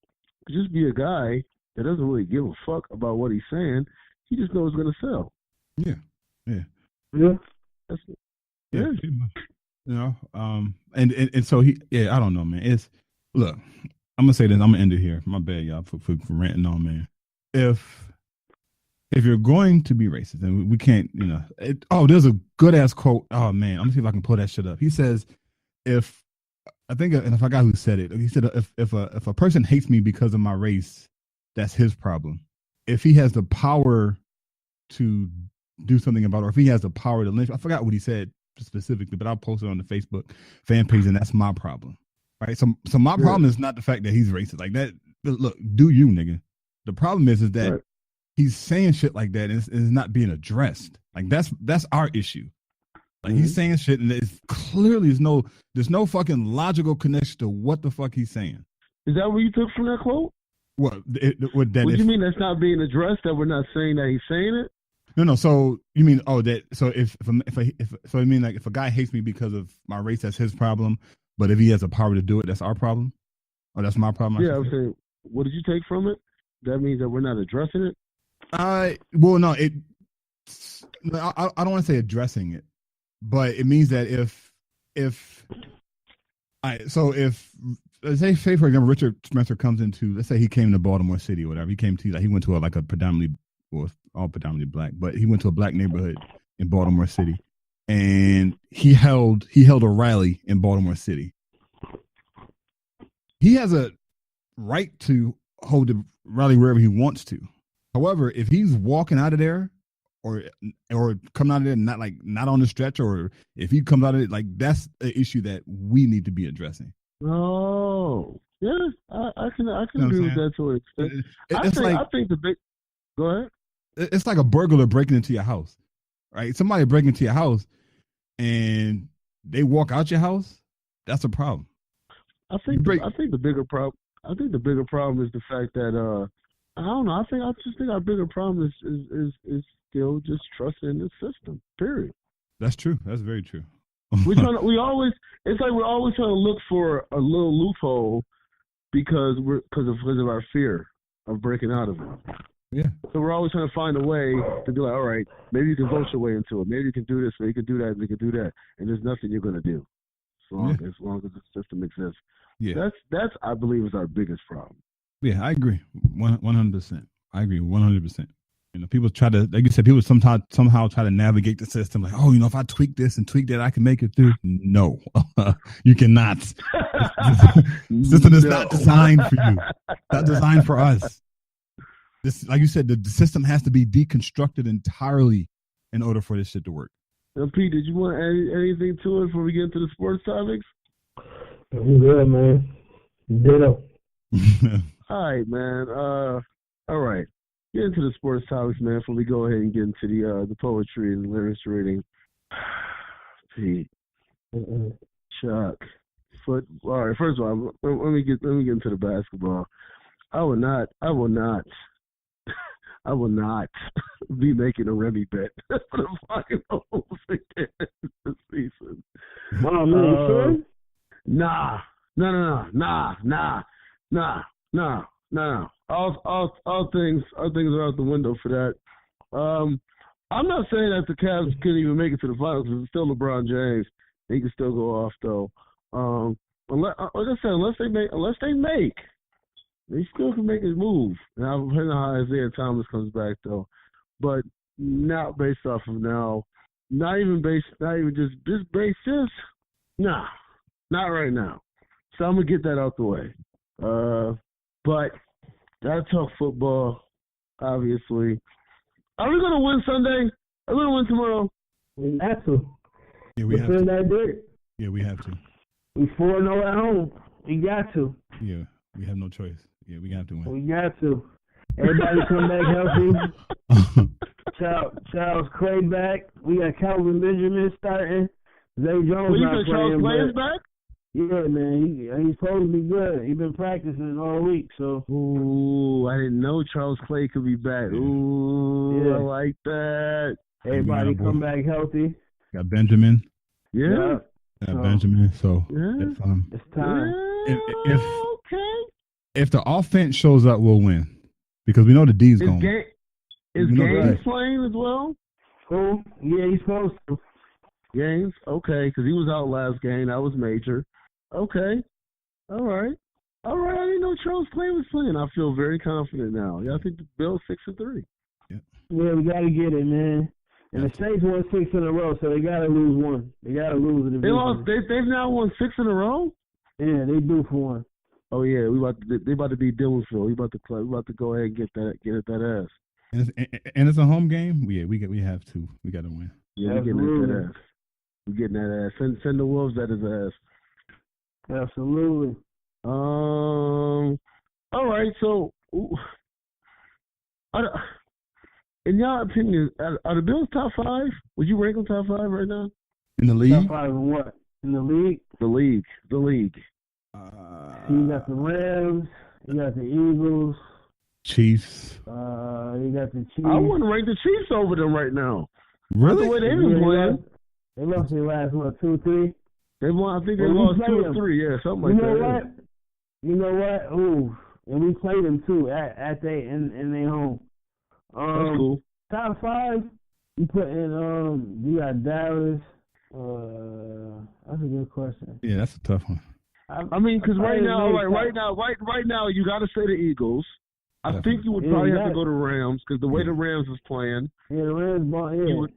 could just be a guy that doesn't really give a fuck about what he's saying. He just knows it's gonna sell. Yeah. That's it. Yeah. And so I don't know, man. Look, I'm gonna say this. I'm gonna end it here. My bad, y'all, for ranting on, man. If you're going to be racist, and we can't, there's a good ass quote. Oh man, I'm gonna see if I can pull that shit up. He says, and if I got who said it, he said, if a person hates me because of my race, that's his problem. If he has the power to do something about it, or if he has the power to lynch, I forgot what he said specifically, but I'll post it on the Facebook fan page, and that's my problem, right? So my problem is not the fact that he's racist like that. Look, do you, nigga? The problem is that. Right. He's saying shit like that and it's not being addressed. Like that's our issue. Like he's saying shit and it's clearly there's no fucking logical connection to what the fuck he's saying. Is that what you took from that quote? What do you mean that's not being addressed? That we're not saying that he's saying it? No. So you mean if a guy hates me because of my race, that's his problem. But if he has the power to do it, that's our problem. Or that's my problem. Yeah, I'm saying, what did you take from it? That means that we're not addressing it. Well, no, I don't want to say addressing it, but it means that if let's say for example, Richard Spencer comes into, let's say he came to Baltimore City or whatever, he went to a predominantly, well, all predominantly black, but he went to a black neighborhood in Baltimore City, and he held a rally in Baltimore City. He has a right to hold the rally wherever he wants to. However, if he's walking out of there or coming out of there not on the stretch, or if he comes out of it, like, that's an issue that we need to be addressing. Oh, yeah, I can agree with that to an extent. I think the big. Go ahead. It's like a burglar breaking into your house, right? Somebody breaking into your house and they walk out your house. That's a problem. I think the bigger problem. I think the bigger problem is the fact that I don't know. I just think our bigger problem is still just trusting in the system. Period. That's true. That's very true. It's like we're always trying to look for a little loophole because of our fear of breaking out of it. Yeah. So we're always trying to find a way to be like, all right, maybe you can vote your way into it. Maybe you can do this, maybe you can do that, maybe you can do that, and there's nothing you're going to do as long as the system exists. Yeah. That's I believe is our biggest problem. Yeah, I agree 100%. I agree 100%. You know, people try to, like you said, people somehow try to navigate the system. Like, oh, you know, if I tweak this and tweak that, I can make it through. No, you cannot. The system is not designed for you. It's not designed for us. This, like you said, the system has to be deconstructed entirely in order for this shit to work. Pete, did you want to add anything to it before we get into the sports topics? I'm good, man. Ditto. All right, man. All right. Get into the sports topics, man, before we go ahead and get into the poetry and literature reading. Pete. Chuck. All right, first of all, let me get into the basketball. I will not be making a Remy bet for the finals again this season. Oh, man, you sure? Nah. All things are out the window for that. I'm not saying that the Cavs couldn't even make it to the finals because it's still LeBron James. He can still go off though. Like I said, unless they make, they still can make a move. Now, depending on how Isaiah Thomas comes back though, but not based off of now. Not not right now. So I'm gonna get that out the way. But gotta talk football, obviously. Are we gonna win Sunday? Are we gonna win tomorrow? We have to. Yeah, we have to. That Yeah, we have to. We 4-0 at home. We got to. Yeah, we have no choice. Yeah, we have to win. We got to. Everybody come back healthy. Charles Clay back. We got Calvin Benjamin starting. Zay Jones not playing. Charles Clay is back? Yeah, man. He's supposed to be good. He's been practicing all week. So. Ooh, I didn't know Charles Clay could be back. Ooh, yeah. I like that. Everybody come back healthy. Got Benjamin. Yeah. Got Benjamin. So it's time. If the offense shows up, we'll win because we know the D's going. Is Gaines playing as well? Who? Yeah, he's supposed to. Gaines? Okay, because he was out last game. That was major. Okay. All right. I didn't know Charles Clay was playing. I feel very confident now. Yeah, I think the Bills 6-3. Yeah, we got to get it, man. And the Saints won 6 in a row, so they got to lose one. They got to lose the division. They've now won 6 in a row? Yeah, they do for one. Oh yeah, they about to beat Dillsville. We about to go ahead and get that ass. And it's a home game. We have to. We got to win. Yeah, we're getting that ass. We're getting that ass. Send the Wolves at his ass. Absolutely. All right. So, in your opinion, are the Bills top 5? Would you rank them top 5 right now? In the league? Top 5 in what? In the league? The league. You got the Rams. You got the Eagles. Chiefs. You got the Chiefs. I wouldn't rank the Chiefs over them right now. Really? The way they've been playing. They lost their last, 2-3? They won. I think they lost 2 or 3. Yeah, something like that. You know what? Ooh, and we played them too at they in their home. That's cool. Top 5. You put in you got Dallas. That's a good question. Yeah, that's a tough one. I mean, because right now, you got to say the Eagles. I think you would probably have to go to Rams because the way the Rams is playing. Yeah, the Rams.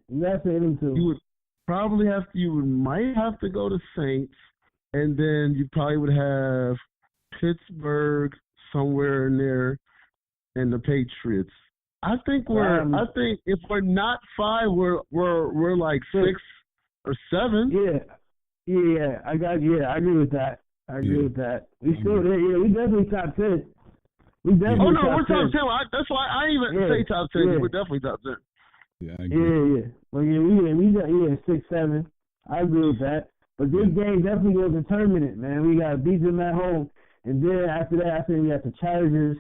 You got to say them too. You would probably might have to go to Saints, and then you probably would have Pittsburgh somewhere in there, and the Patriots. I think if we're not 5, we're like 6 or 7. Yeah. I agree with that. We still there. Yeah, we definitely top 10. We're top 10. That's why I even say top 10. Yeah. We're definitely top 10. Yeah, I agree. Yeah. Well, we got 6, 7. I agree with that. But this game definitely will determine it, man. We got to beat them at home, and then after that, I think we got the Chargers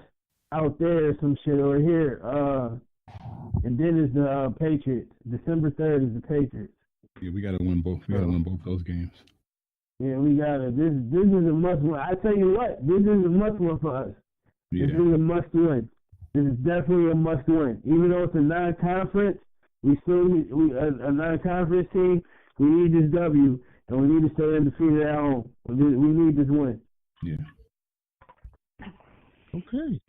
out there, some shit over here. And then it's the Patriots. December 3rd is the Patriots. Yeah, we got to win both. We got to win both those games. Yeah, we got to. This is a must win. I tell you what, this is a must win for us. Yeah. This is a must win. This is definitely a must win. Even though it's a non-conference, we a non-conference team. We need this W, and we need to stay undefeated at home. We need this win. Yeah. Okay.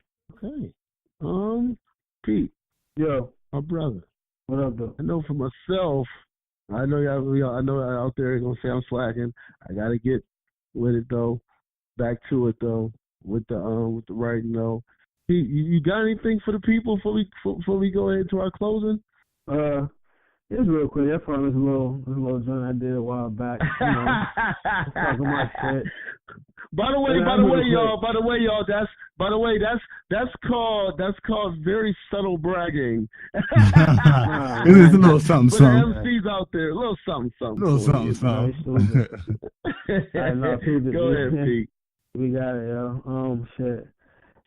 Pete. Yo. my brother. What up, though? I know for myself. I know y'all. I know out there gonna say I'm slacking. I gotta get with it though. Back to it though. With the writing though. You got anything for the people before we go ahead to our closing? It's real quick. That's from this little joint I did a while back. You know, talking about shit. By the way, y'all. That's called very subtle bragging. It's a little something. For the MCs out there, a little something. Little something. Go ahead, Pete. We got it, yo. Shit.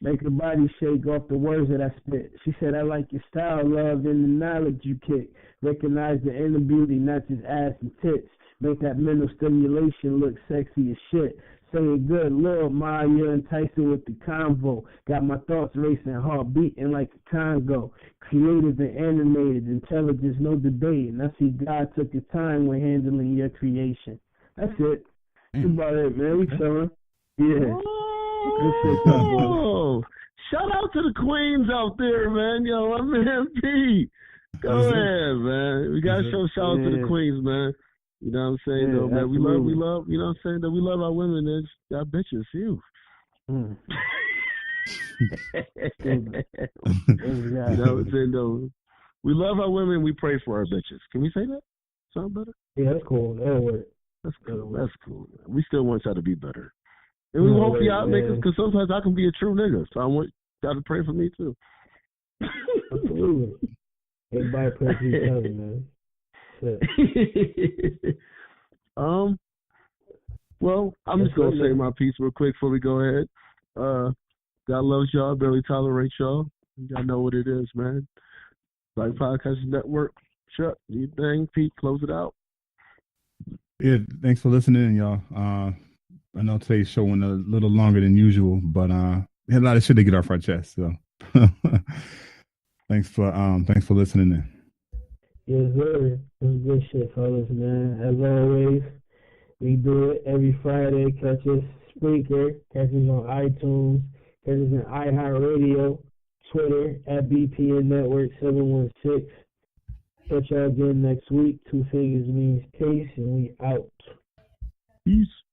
Make your body shake off the words that I spit. She said, I like your style, love, and the knowledge you kick. Recognize the inner beauty, not just ass and tits. Make that mental stimulation look sexy as shit. Say it good, Lil Ma, you're enticing with the convo. Got my thoughts racing, heart beating like a Congo. Creative and animated, intelligence, no debating. I see God took his time when handling your creation. That's it. That's about it, man. We chilling. Yeah. Oh, shout out to the queens out there, man. Yo, I'm MP. Go ahead, man. We gotta show shout out to the queens, man. You know what I'm saying, though, man. Absolutely. We love. You know what I'm saying, though. We love our women. It's our bitches, you. You know what I'm saying, though. We love our women. We pray for our bitches. Can we say that? Sound better? Yeah, that's cool. That'll work. That's cool. That's cool. Man. We still want y'all to be better. And we hope y'all niggas, because sometimes I can be a true nigga. So I want y'all to pray for me, too. Absolutely. Everybody pray for each other, man. Well, I'm just going to say my piece real quick before we go ahead. God loves y'all, barely tolerate y'all. Y'all know what it is, man. Like Podcast Network. Chuck, do you think? Pete, close it out. Yeah, thanks for listening, y'all. I know today's show went a little longer than usual, but we had a lot of shit to get off our chest. So thanks for listening in. Yes, sir. It's good shit, fellas, man. As always, we do it every Friday. Catch us Spreaker, catch us on iTunes, catch us on iHeartRadio, Twitter at BPN Network 716. Catch y'all again next week. 2 figures means case, and we out. Peace.